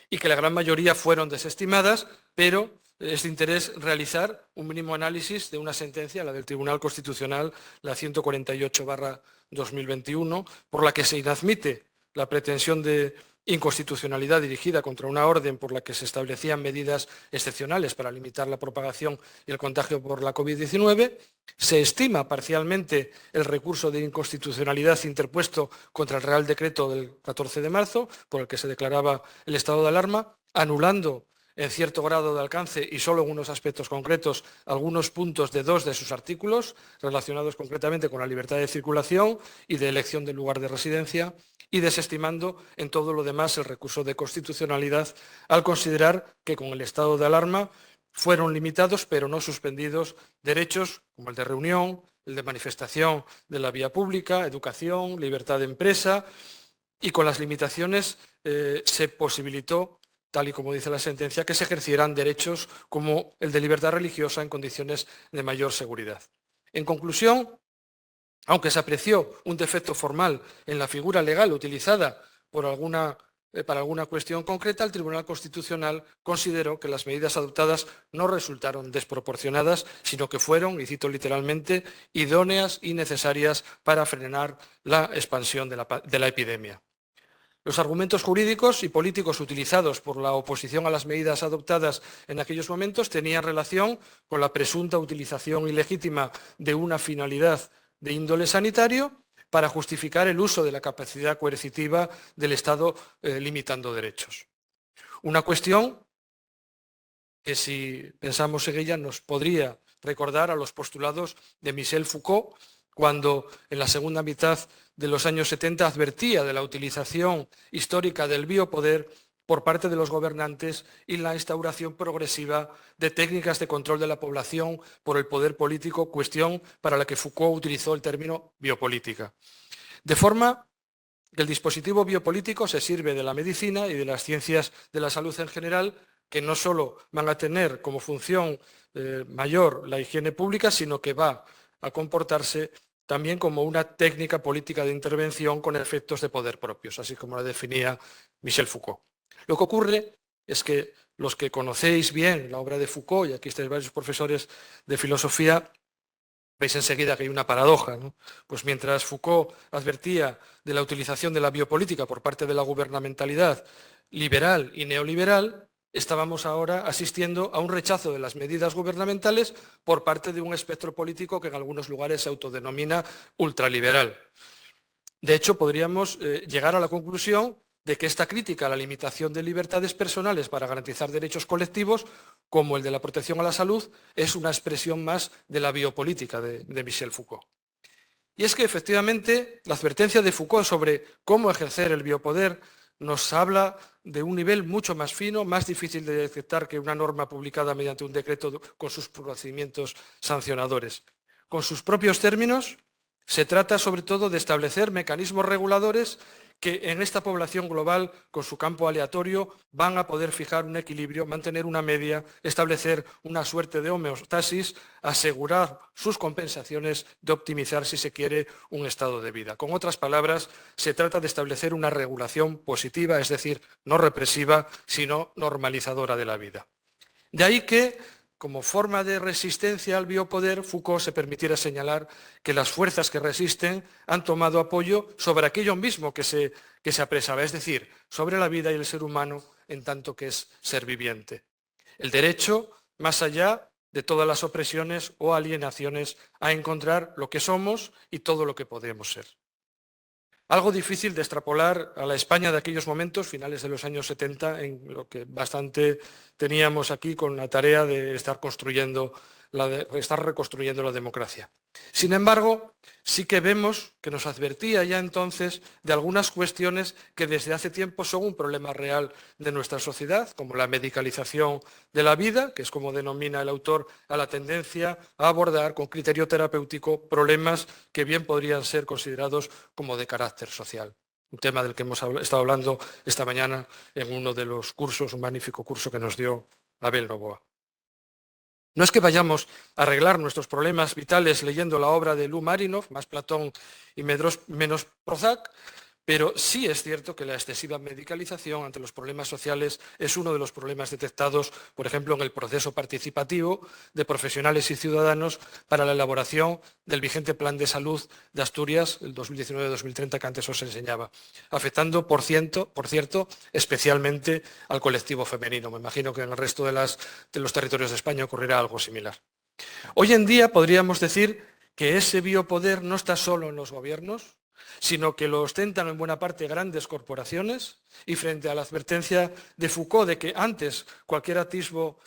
y que la gran mayoría fueron desestimadas, pero es de interés realizar un mínimo análisis de una sentencia, la del Tribunal Constitucional, la 148/2021, por la que se inadmite la pretensión de inconstitucionalidad dirigida contra una orden por la que se establecían medidas excepcionales para limitar la propagación y el contagio por la COVID-19. Se estima parcialmente el recurso de inconstitucionalidad interpuesto contra el Real Decreto del 14 de marzo, por el que se declaraba el estado de alarma, anulando en cierto grado de alcance y solo en unos aspectos concretos algunos puntos de 2 de sus artículos, relacionados concretamente con la libertad de circulación y de elección del lugar de residencia, y desestimando en todo lo demás el recurso de constitucionalidad al considerar que con el estado de alarma fueron limitados pero no suspendidos derechos como el de reunión, el de manifestación de la vía pública, educación, libertad de empresa, y con las limitaciones se posibilitó, tal y como dice la sentencia, que se ejercieran derechos como el de libertad religiosa en condiciones de mayor seguridad. En conclusión, aunque se apreció un defecto formal en la figura legal utilizada para alguna cuestión concreta, el Tribunal Constitucional consideró que las medidas adoptadas no resultaron desproporcionadas, sino que fueron, y cito literalmente, idóneas y necesarias para frenar la expansión de la epidemia. Los argumentos jurídicos y políticos utilizados por la oposición a las medidas adoptadas en aquellos momentos tenían relación con la presunta utilización ilegítima de una finalidad de índole sanitario para justificar el uso de la capacidad coercitiva del Estado limitando derechos. Una cuestión que, si pensamos en ella, nos podría recordar a los postulados de Michel Foucault, cuando en la segunda mitad de los años 70 advertía de la utilización histórica del biopoder por parte de los gobernantes y la instauración progresiva de técnicas de control de la población por el poder político, cuestión para la que Foucault utilizó el término biopolítica. De forma que el dispositivo biopolítico se sirve de la medicina y de las ciencias de la salud en general, que no solo van a tener como función mayor la higiene pública, sino que va a comportarse también como una técnica política de intervención con efectos de poder propios, así como la definía Michel Foucault. Lo que ocurre es que los que conocéis bien la obra de Foucault, y aquí estáis varios profesores de filosofía, veis enseguida que hay una paradoja, ¿no? Pues mientras Foucault advertía de la utilización de la biopolítica por parte de la gubernamentalidad liberal y neoliberal, estábamos ahora asistiendo a un rechazo de las medidas gubernamentales por parte de un espectro político que en algunos lugares se autodenomina ultraliberal. De hecho, podríamos llegar a la conclusión de que esta crítica a la limitación de libertades personales para garantizar derechos colectivos, como el de la protección a la salud, es una expresión más de la biopolítica de Michel Foucault. Y es que, efectivamente, la advertencia de Foucault sobre cómo ejercer el biopoder nos habla de un nivel mucho más fino, más difícil de detectar que una norma publicada mediante un decreto con sus procedimientos sancionadores. Con sus propios términos, se trata sobre todo de establecer mecanismos reguladores que en esta población global, con su campo aleatorio, van a poder fijar un equilibrio, mantener una media, establecer una suerte de homeostasis, asegurar sus compensaciones, de optimizar, si se quiere, un estado de vida. Con otras palabras, se trata de establecer una regulación positiva, es decir, no represiva, sino normalizadora de la vida. De ahí que, como forma de resistencia al biopoder, Foucault se permitiera señalar que las fuerzas que resisten han tomado apoyo sobre aquello mismo que se apresaba, es decir, sobre la vida y el ser humano en tanto que es ser viviente. El derecho, más allá de todas las opresiones o alienaciones, a encontrar lo que somos y todo lo que podemos ser. Algo difícil de extrapolar a la España de aquellos momentos, finales de los años 70, en lo que bastante teníamos aquí con la tarea de estar reconstruyendo la democracia. Sin embargo, sí que vemos que nos advertía ya entonces de algunas cuestiones que desde hace tiempo son un problema real de nuestra sociedad, como la medicalización de la vida, que es como denomina el autor a la tendencia a abordar con criterio terapéutico problemas que bien podrían ser considerados como de carácter social. Un tema del que hemos estado hablando esta mañana en uno de los cursos, un magnífico curso que nos dio Abel Novoa. No es que vayamos a arreglar nuestros problemas vitales leyendo la obra de Lou Marinoff, más Platón y menos Prozac, pero sí es cierto que la excesiva medicalización ante los problemas sociales es uno de los problemas detectados, por ejemplo, en el proceso participativo de profesionales y ciudadanos para la elaboración del vigente Plan de Salud de Asturias, el 2019-2030, que antes os enseñaba, afectando, por cierto, especialmente al colectivo femenino. Me imagino que en el resto de los territorios de España ocurrirá algo similar. Hoy en día podríamos decir que ese biopoder no está solo en los gobiernos, sino que lo ostentan en buena parte grandes corporaciones, y frente a la advertencia de Foucault de que ante cualquier atisbo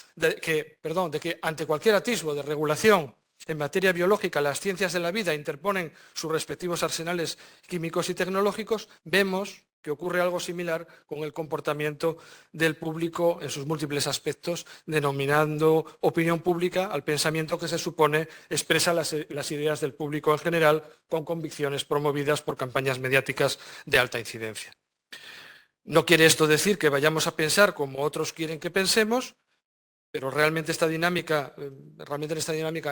de regulación en materia biológica las ciencias de la vida interponen sus respectivos arsenales químicos y tecnológicos, vemos que ocurre algo similar con el comportamiento del público en sus múltiples aspectos, denominando opinión pública al pensamiento que se supone expresa las ideas del público en general con convicciones promovidas por campañas mediáticas de alta incidencia. No quiere esto decir que vayamos a pensar como otros quieren que pensemos, pero realmente en esta dinámica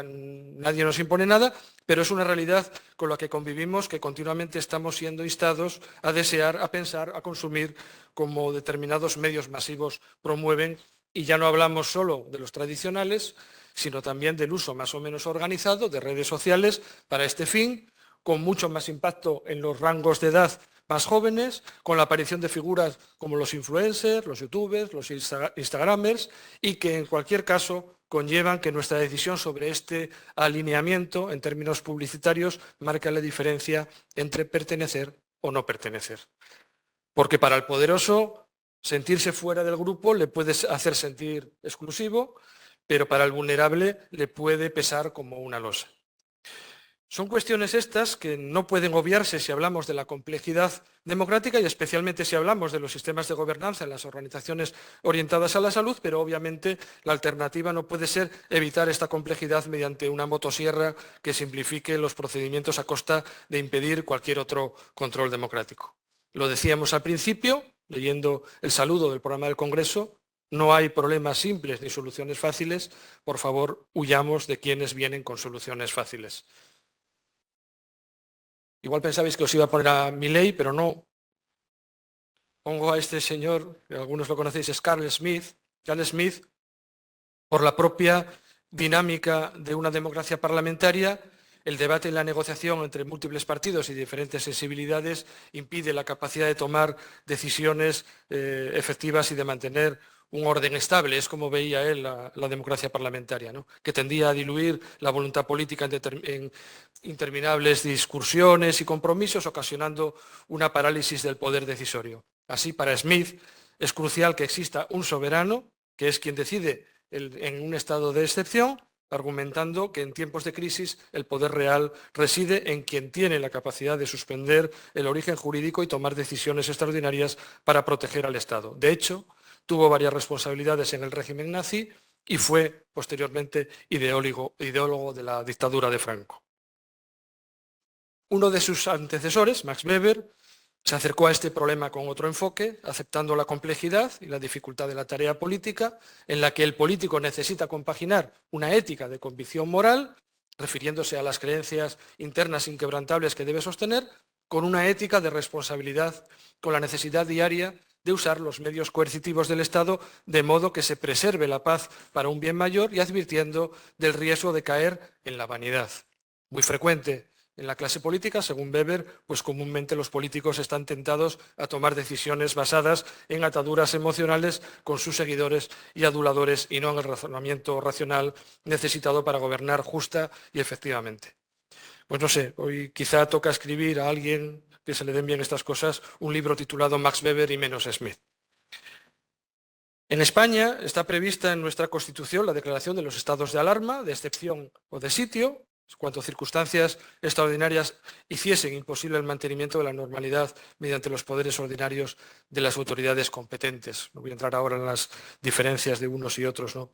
nadie nos impone nada, pero es una realidad con la que convivimos, que continuamente estamos siendo instados a desear, a pensar, a consumir como determinados medios masivos promueven, y ya no hablamos solo de los tradicionales, sino también del uso más o menos organizado de redes sociales para este fin, con mucho más impacto en los rangos de edad más jóvenes, con la aparición de figuras como los influencers, los youtubers, los instagramers, y que en cualquier caso conllevan que nuestra decisión sobre este alineamiento en términos publicitarios marca la diferencia entre pertenecer o no pertenecer. Porque para el poderoso sentirse fuera del grupo le puede hacer sentir exclusivo, pero para el vulnerable le puede pesar como una losa. Son cuestiones estas que no pueden obviarse si hablamos de la complejidad democrática y especialmente si hablamos de los sistemas de gobernanza en las organizaciones orientadas a la salud, pero obviamente la alternativa no puede ser evitar esta complejidad mediante una motosierra que simplifique los procedimientos a costa de impedir cualquier otro control democrático. Lo decíamos al principio, leyendo el saludo del programa del Congreso: no hay problemas simples ni soluciones fáciles. Por favor, huyamos de quienes vienen con soluciones fáciles. Igual pensabais que os iba a poner a Milley, pero no. Pongo a este señor, que algunos lo conocéis, es Carl Smith. Carl Smith, por la propia dinámica de una democracia parlamentaria, el debate y la negociación entre múltiples partidos y diferentes sensibilidades impide la capacidad de tomar decisiones efectivas y de mantener un orden estable. Es como veía él la democracia parlamentaria, ¿no? Que tendía a diluir la voluntad política en interminables discusiones y compromisos, ocasionando una parálisis del poder decisorio. Así, para Smith, es crucial que exista un soberano, que es quien decide en un estado de excepción, argumentando que en tiempos de crisis el poder real reside en quien tiene la capacidad de suspender el origen jurídico y tomar decisiones extraordinarias para proteger al Estado. De hecho, tuvo varias responsabilidades en el régimen nazi y fue posteriormente ideólogo de la dictadura de Franco. Uno de sus antecesores, Max Weber, se acercó a este problema con otro enfoque, aceptando la complejidad y la dificultad de la tarea política, en la que el político necesita compaginar una ética de convicción moral, refiriéndose a las creencias internas inquebrantables que debe sostener, con una ética de responsabilidad, con la necesidad diaria de usar los medios coercitivos del Estado de modo que se preserve la paz para un bien mayor, y advirtiendo del riesgo de caer en la vanidad. Muy frecuente en la clase política, según Weber, pues comúnmente los políticos están tentados a tomar decisiones basadas en ataduras emocionales con sus seguidores y aduladores, y no en el razonamiento racional necesitado para gobernar justa y efectivamente. Pues no sé, hoy quizá toca escribir a alguien que se le den bien estas cosas un libro titulado Max Weber y menos Smith. En España está prevista en nuestra Constitución la declaración de los estados de alarma, de excepción o de sitio, cuando circunstancias extraordinarias hiciesen imposible el mantenimiento de la normalidad mediante los poderes ordinarios de las autoridades competentes. No voy a entrar ahora en las diferencias de unos y otros, ¿no?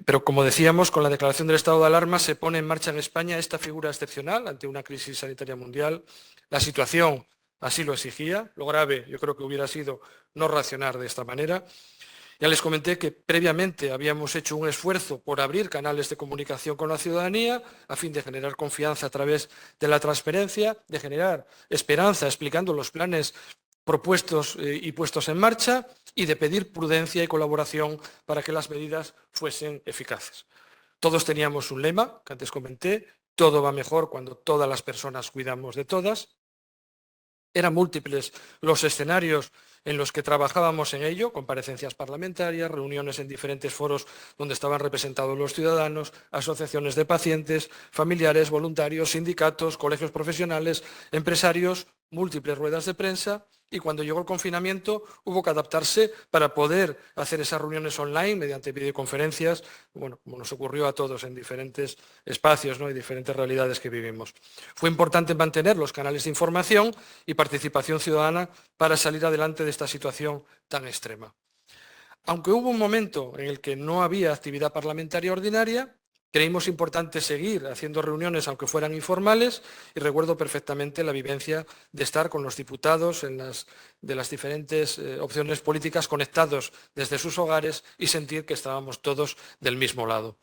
Pero, como decíamos, con la declaración del estado de alarma se pone en marcha en España esta figura excepcional ante una crisis sanitaria mundial. La situación así lo exigía. Lo grave, yo creo que hubiera sido no reaccionar de esta manera. Ya les comenté que previamente habíamos hecho un esfuerzo por abrir canales de comunicación con la ciudadanía a fin de generar confianza a través de la transparencia, de generar esperanza explicando los planes propuestos y puestos en marcha y de pedir prudencia y colaboración para que las medidas fuesen eficaces. Todos teníamos un lema que antes comenté: todo va mejor cuando todas las personas cuidamos de todas. Eran múltiples los escenarios en los que trabajábamos en ello: comparecencias parlamentarias, reuniones en diferentes foros donde estaban representados los ciudadanos, asociaciones de pacientes, familiares, voluntarios, sindicatos, colegios profesionales, empresarios, múltiples ruedas de prensa. Y cuando llegó el confinamiento hubo que adaptarse para poder hacer esas reuniones online mediante videoconferencias, bueno, como nos ocurrió a todos en diferentes espacios, ¿no?, y diferentes realidades que vivimos. Fue importante mantener los canales de información y participación ciudadana para salir adelante de esta situación tan extrema. Aunque hubo un momento en el que no había actividad parlamentaria ordinaria, creímos importante seguir haciendo reuniones, aunque fueran informales, y recuerdo perfectamente la vivencia de estar con los diputados de las diferentes opciones políticas conectados desde sus hogares y sentir que estábamos todos del mismo lado.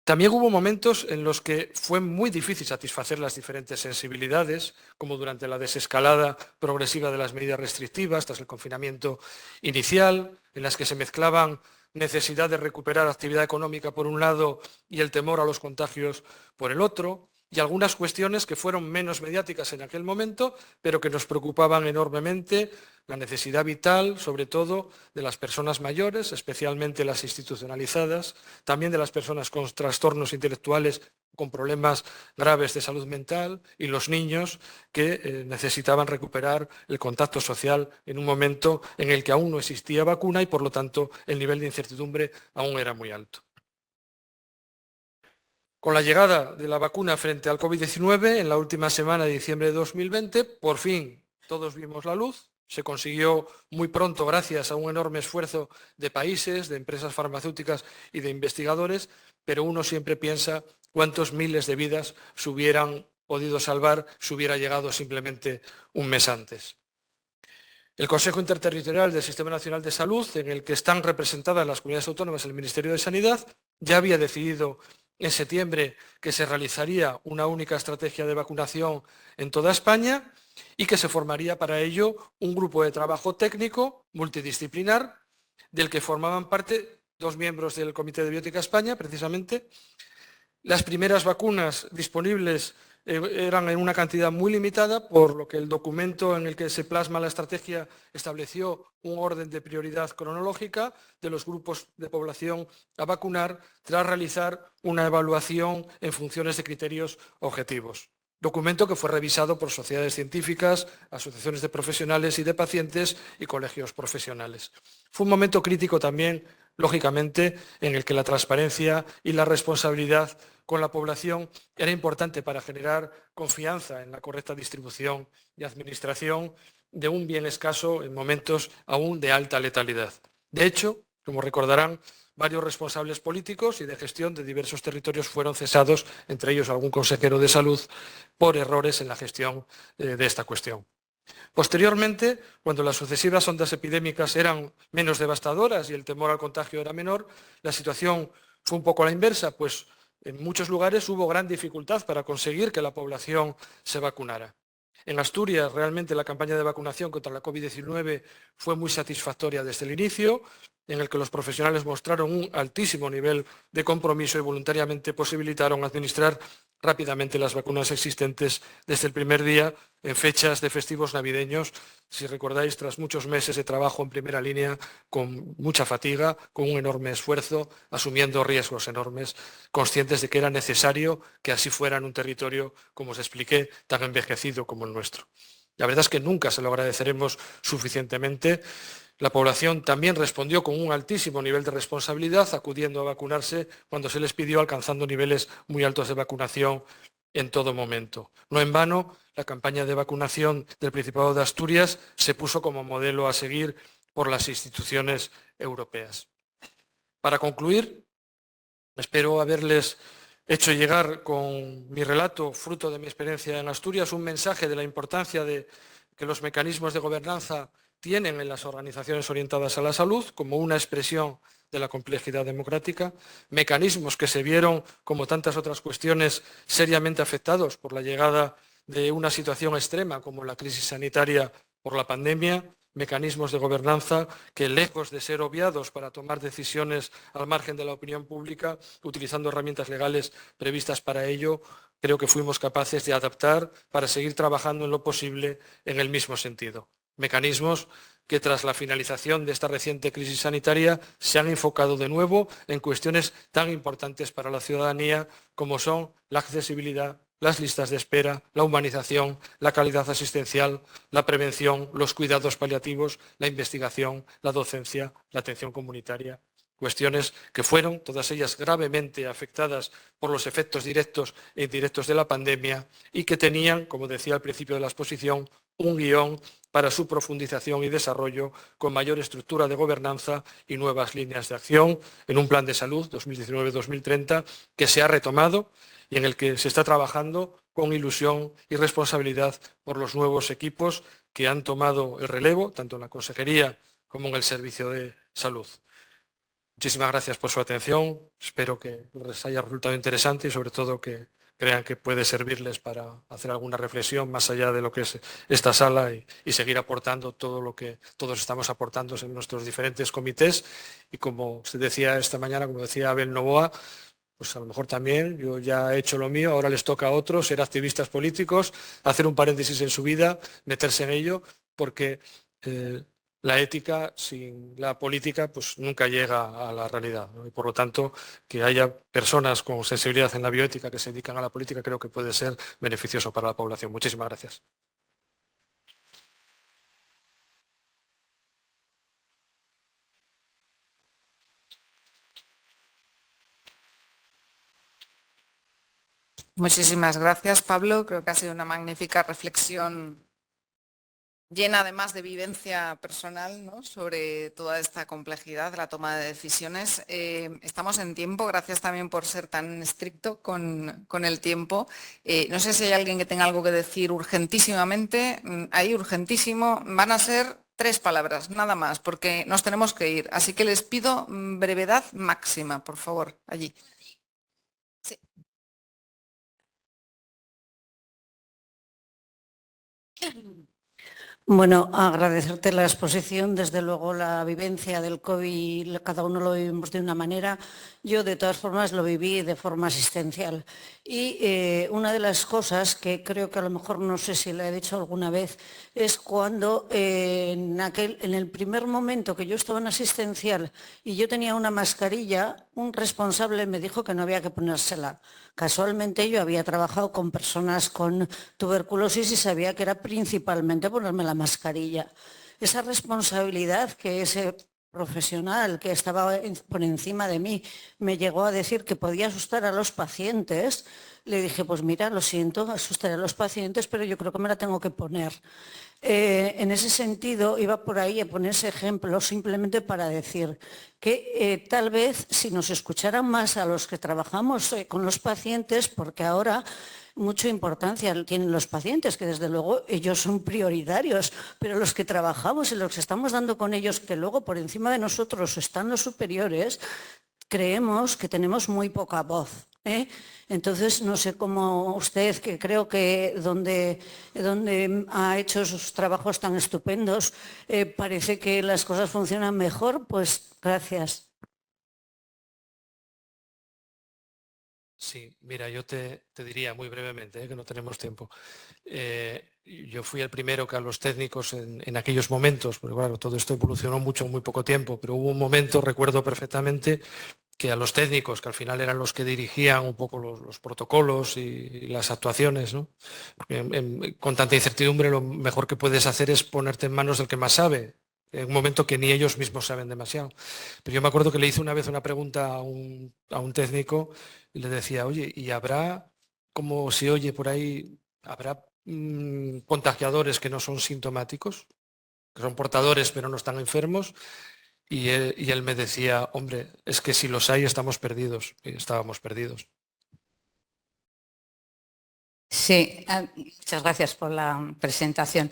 También hubo momentos en los que fue muy difícil satisfacer las diferentes sensibilidades, como durante la desescalada progresiva de las medidas restrictivas tras el confinamiento inicial, en las que se mezclaban necesidad de recuperar actividad económica por un lado y el temor a los contagios por el otro, y algunas cuestiones que fueron menos mediáticas en aquel momento, pero que nos preocupaban enormemente: la necesidad vital, sobre todo, de las personas mayores, especialmente las institucionalizadas, también de las personas con trastornos intelectuales, con problemas graves de salud mental, y los niños que necesitaban recuperar el contacto social en un momento en el que aún no existía vacuna y, por lo tanto, el nivel de incertidumbre aún era muy alto. Con la llegada de la vacuna frente al COVID-19 en la última semana de diciembre de 2020, por fin todos vimos la luz. Se consiguió muy pronto gracias a un enorme esfuerzo de países, de empresas farmacéuticas y de investigadores, pero uno siempre piensa cuántos miles de vidas se hubieran podido salvar si hubiera llegado simplemente un mes antes. El Consejo Interterritorial del Sistema Nacional de Salud, en el que están representadas las comunidades autónomas y el Ministerio de Sanidad, ya había decidido en septiembre que se realizaría una única estrategia de vacunación en toda España y que se formaría para ello un grupo de trabajo técnico multidisciplinar del que formaban parte 2 miembros del Comité de Biótica España, precisamente. Las primeras vacunas disponibles eran en una cantidad muy limitada, por lo que el documento en el que se plasma la estrategia estableció un orden de prioridad cronológica de los grupos de población a vacunar tras realizar una evaluación en funciones de criterios objetivos. Documento que fue revisado por sociedades científicas, asociaciones de profesionales y de pacientes y colegios profesionales. Fue un momento crítico también, lógicamente, en el que la transparencia y la responsabilidad con la población era importante para generar confianza en la correcta distribución y administración de un bien escaso en momentos aún de alta letalidad. De hecho, como recordarán, varios responsables políticos y de gestión de diversos territorios fueron cesados, entre ellos algún consejero de salud, por errores en la gestión de esta cuestión. Posteriormente, cuando las sucesivas ondas epidémicas eran menos devastadoras y el temor al contagio era menor, la situación fue un poco a la inversa, pues en muchos lugares hubo gran dificultad para conseguir que la población se vacunara. En Asturias, realmente la campaña de vacunación contra la COVID-19 fue muy satisfactoria desde el inicio, en el que los profesionales mostraron un altísimo nivel de compromiso y voluntariamente posibilitaron administrar rápidamente las vacunas existentes desde el primer día en fechas de festivos navideños, si recordáis, tras muchos meses de trabajo en primera línea, con mucha fatiga, con un enorme esfuerzo, asumiendo riesgos enormes, conscientes de que era necesario que así fuera en un territorio, como os expliqué, tan envejecido como el nuestro. La verdad es que nunca se lo agradeceremos suficientemente. La población también respondió con un altísimo nivel de responsabilidad, acudiendo a vacunarse cuando se les pidió, alcanzando niveles muy altos de vacunación en todo momento. No en vano, la campaña de vacunación del Principado de Asturias se puso como modelo a seguir por las instituciones europeas. Para concluir, espero haberles hecho llegar con mi relato, fruto de mi experiencia en Asturias, un mensaje de la importancia de que los mecanismos de gobernanza tienen en las organizaciones orientadas a la salud como una expresión de la complejidad democrática, mecanismos que se vieron, como tantas otras cuestiones, seriamente afectados por la llegada de una situación extrema como la crisis sanitaria por la pandemia, mecanismos de gobernanza que, lejos de ser obviados para tomar decisiones al margen de la opinión pública, utilizando herramientas legales previstas para ello, creo que fuimos capaces de adaptar para seguir trabajando en lo posible en el mismo sentido. Mecanismos que tras la finalización de esta reciente crisis sanitaria se han enfocado de nuevo en cuestiones tan importantes para la ciudadanía como son la accesibilidad, las listas de espera, la humanización, la calidad asistencial, la prevención, los cuidados paliativos, la investigación, la docencia, la atención comunitaria. Cuestiones que fueron, todas ellas, gravemente afectadas por los efectos directos e indirectos de la pandemia y que tenían, como decía al principio de la exposición, un guión para su profundización y desarrollo con mayor estructura de gobernanza y nuevas líneas de acción en un plan de salud 2019-2030 que se ha retomado y en el que se está trabajando con ilusión y responsabilidad por los nuevos equipos que han tomado el relevo, tanto en la Consejería como en el Servicio de Salud. Muchísimas gracias por su atención. Espero que les haya resultado interesante y sobre todo que crean que puede servirles para hacer alguna reflexión más allá de lo que es esta sala y seguir aportando todo lo que todos estamos aportando en nuestros diferentes comités. Y como usted decía esta mañana, como decía Abel Novoa, pues a lo mejor también yo ya he hecho lo mío, ahora les toca a otros ser activistas políticos, hacer un paréntesis en su vida, meterse en ello, porque la ética sin la política pues nunca llega a la realidad, ¿no? Y por lo tanto, que haya personas con sensibilidad en la bioética que se dedican a la política creo que puede ser beneficioso para la población. Muchísimas gracias. Muchísimas gracias, Pablo. Creo que ha sido una magnífica reflexión llena además de vivencia personal, ¿no?, sobre toda esta complejidad de la toma de decisiones. Estamos en tiempo, gracias también por ser tan estricto con el tiempo. No sé si hay alguien que tenga algo que decir urgentísimamente. Ahí, urgentísimo. Van a ser 3 palabras, nada más, porque nos tenemos que ir. Así que les pido brevedad máxima, por favor, allí. Sí. Bueno, agradecerte la exposición, desde luego la vivencia del COVID, cada uno lo vivimos de una manera. Yo de todas formas lo viví de forma asistencial. Y una de las cosas que creo que a lo mejor no sé si la he dicho alguna vez es cuando en el primer momento que yo estaba en asistencial y yo tenía una mascarilla, un responsable me dijo que no había que ponérsela. Casualmente yo había trabajado con personas con tuberculosis y sabía que era principalmente ponerme la mascarilla. Esa responsabilidad que ese profesional que estaba por encima de mí me llegó a decir que podía asustar a los pacientes, le dije, pues mira, lo siento, asustaré a los pacientes, pero yo creo que me la tengo que poner. En ese sentido, iba por ahí a poner ese ejemplo simplemente para decir que tal vez si nos escucharan más a los que trabajamos con los pacientes, porque ahora mucha importancia tienen los pacientes, que desde luego ellos son prioritarios, pero los que trabajamos y los que estamos dando con ellos, que luego por encima de nosotros están los superiores, creemos que tenemos muy poca voz. Entonces, no sé cómo usted, que creo que donde ha hecho esos trabajos tan estupendos, parece que las cosas funcionan mejor, pues gracias. Sí, mira, yo te diría muy brevemente, que no tenemos tiempo. Yo fui el primero que a los técnicos en aquellos momentos, porque claro, todo esto evolucionó mucho en muy poco tiempo, pero hubo un momento, recuerdo perfectamente, que a los técnicos, que al final eran los que dirigían un poco los protocolos y las actuaciones, ¿no? Con tanta incertidumbre lo mejor que puedes hacer es ponerte en manos del que más sabe, en un momento que ni ellos mismos saben demasiado. Pero yo me acuerdo que le hice una vez una pregunta a un técnico y le decía, oye, ¿y habrá, como se oye por ahí, habrá contagiadores que no son sintomáticos, que son portadores pero no están enfermos? Y él me decía, hombre, es que si los hay estamos perdidos. Y estábamos perdidos. Sí, muchas gracias por la presentación.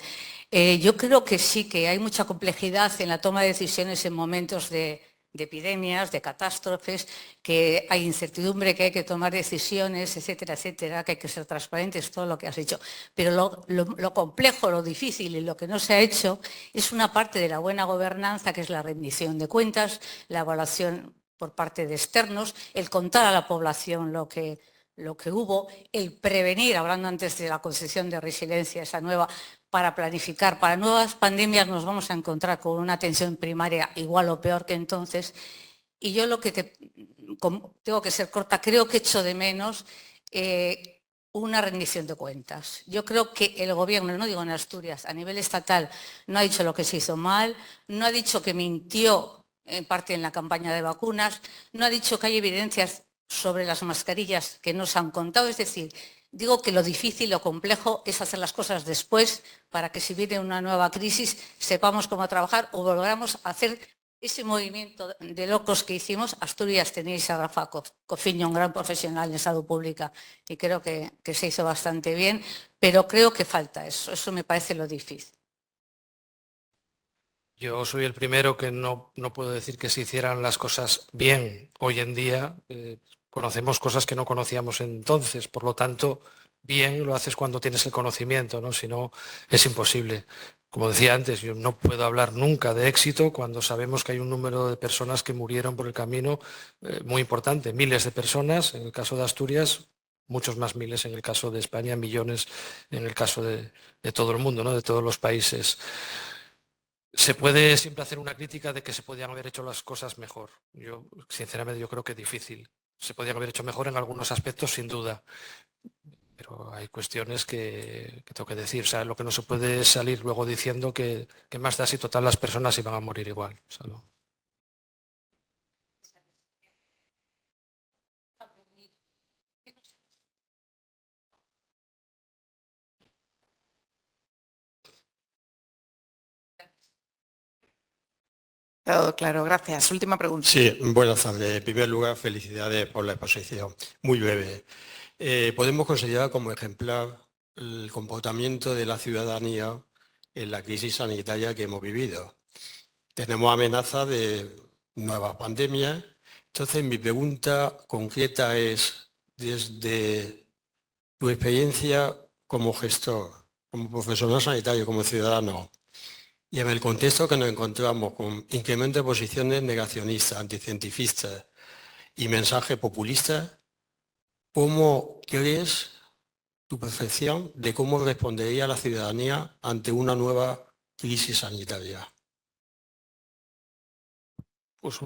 Yo creo que sí, que hay mucha complejidad en la toma de decisiones en momentos de epidemias, de catástrofes, que hay incertidumbre, que hay que tomar decisiones, etcétera, etcétera, que hay que ser transparentes, todo lo que has dicho. Pero lo complejo, lo difícil y lo que no se ha hecho es una parte de la buena gobernanza, que es la rendición de cuentas, la evaluación por parte de externos, el contar a la población lo que hubo, el prevenir, hablando antes de la concepción de resiliencia, esa nueva, para planificar. Para nuevas pandemias nos vamos a encontrar con una atención primaria igual o peor que entonces. Y yo lo que tengo que ser corta, creo que echo de menos una rendición de cuentas. Yo creo que el gobierno, no digo en Asturias, a nivel estatal, no ha dicho lo que se hizo mal, no ha dicho que mintió en parte en la campaña de vacunas, no ha dicho que hay evidencias sobre las mascarillas que nos han contado. Es decir, digo que lo difícil, lo complejo es hacer las cosas después para que si viene una nueva crisis sepamos cómo trabajar o volvamos a hacer ese movimiento de locos que hicimos. Asturias tenéis a Rafa Cofiño, un gran profesional en salud pública, y creo que se hizo bastante bien, pero creo que falta eso. Eso me parece lo difícil. Yo soy el primero que no puedo decir que se hicieran las cosas bien hoy en día. Conocemos cosas que no conocíamos entonces, por lo tanto, bien lo haces cuando tienes el conocimiento, ¿no? Si no, es imposible. Como decía antes, yo no puedo hablar nunca de éxito cuando sabemos que hay un número de personas que murieron por el camino muy importante, miles de personas, en el caso de Asturias, muchos más miles en el caso de España, millones en el caso de todo el mundo, ¿no? De todos los países. Se puede siempre hacer una crítica de que se podían haber hecho las cosas mejor. Yo, sinceramente, yo creo que es difícil. Se podían haber hecho mejor en algunos aspectos, sin duda. Pero hay cuestiones que tengo que decir. O sea, lo que no se puede es salir luego diciendo que más da si total las personas iban a morir igual. O sea, no. Todo claro, gracias. Última pregunta. Sí, buenas tardes. En primer lugar, felicidades por la exposición. Muy breve. Podemos considerar como ejemplar el comportamiento de la ciudadanía en la crisis sanitaria que hemos vivido. Tenemos amenaza de nuevas pandemias. Entonces, mi pregunta concreta es, desde tu experiencia como gestor, como profesional sanitario, como ciudadano, y en el contexto que nos encontramos con incremento de posiciones negacionistas, anticientifistas y mensajes populistas, ¿cómo crees tu percepción de cómo respondería la ciudadanía ante una nueva crisis sanitaria? Pues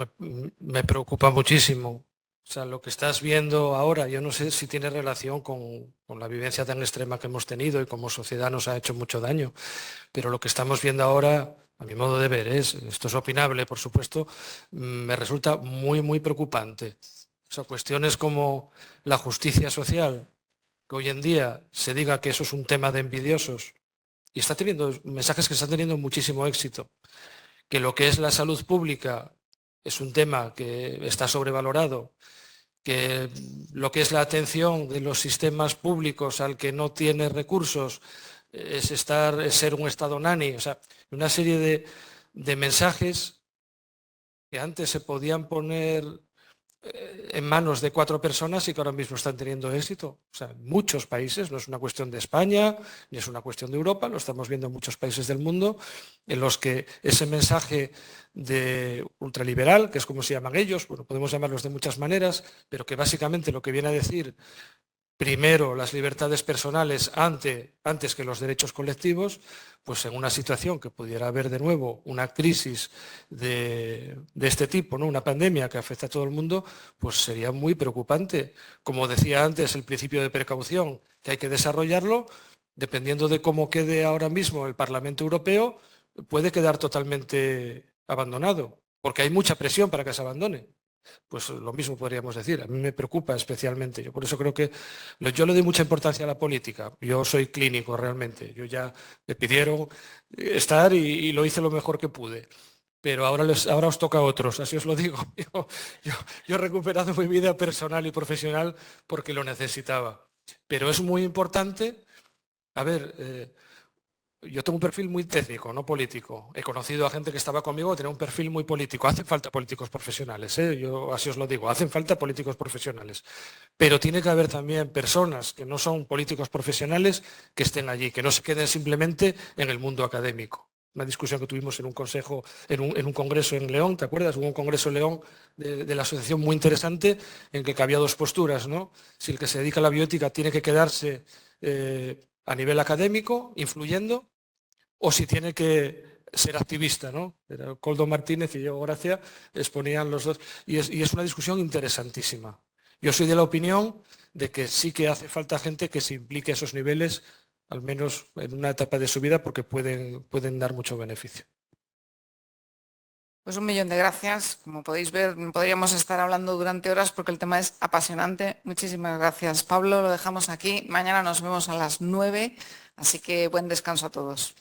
me preocupa muchísimo. O sea, lo que estás viendo ahora, yo no sé si tiene relación con la vivencia tan extrema que hemos tenido y como sociedad nos ha hecho mucho daño, pero lo que estamos viendo ahora, a mi modo de ver, esto es opinable, por supuesto, me resulta muy, muy preocupante. O sea, cuestiones como la justicia social, que hoy en día se diga que eso es un tema de envidiosos, y está teniendo mensajes que están teniendo muchísimo éxito, que lo que es la salud pública es un tema que está sobrevalorado, que lo que es la atención de los sistemas públicos al que no tiene recursos es ser un estado nani. O sea, una serie de mensajes que antes se podían poner en manos de 4 personas y que ahora mismo están teniendo éxito. O sea, en muchos países, no es una cuestión de España, ni es una cuestión de Europa, lo estamos viendo en muchos países del mundo, en los que ese mensaje de ultraliberal, que es como se llaman ellos, bueno, podemos llamarlos de muchas maneras, pero que básicamente lo que viene a decir primero las libertades personales antes que los derechos colectivos, pues en una situación que pudiera haber de nuevo una crisis de este tipo, ¿no? Una pandemia que afecta a todo el mundo, pues sería muy preocupante. Como decía antes, el principio de precaución, que hay que desarrollarlo, dependiendo de cómo quede ahora mismo el Parlamento Europeo, puede quedar totalmente abandonado, porque hay mucha presión para que se abandone. Pues lo mismo podríamos decir. A mí me preocupa especialmente. Yo por eso creo que yo le doy mucha importancia a la política. Yo soy clínico realmente. Yo ya me pidieron estar y lo hice lo mejor que pude. Pero ahora os toca a otros, así os lo digo. Yo he recuperado mi vida personal y profesional porque lo necesitaba. Pero es muy importante, a ver, Yo tengo un perfil muy técnico, no político. He conocido a gente que estaba conmigo que tenía un perfil muy político. Hacen falta políticos profesionales, yo así os lo digo, hacen falta políticos profesionales. Pero tiene que haber también personas que no son políticos profesionales que estén allí, que no se queden simplemente en el mundo académico. Una discusión que tuvimos en un consejo, en un congreso en León, ¿te acuerdas? Hubo un congreso en León de la asociación muy interesante en que había dos posturas, ¿no? Si el que se dedica a la bioética tiene que quedarse a nivel académico, influyendo, o si tiene que ser activista, ¿no? Era Coldo Martínez y Diego Gracia exponían los dos, y es una discusión interesantísima. Yo soy de la opinión de que sí que hace falta gente que se implique a esos niveles, al menos en una etapa de su vida, porque pueden dar mucho beneficio. Pues 1.000.000 de gracias. Como podéis ver, podríamos estar hablando durante horas porque el tema es apasionante. Muchísimas gracias, Pablo. Lo dejamos aquí. Mañana nos vemos a las 9, así que buen descanso a todos.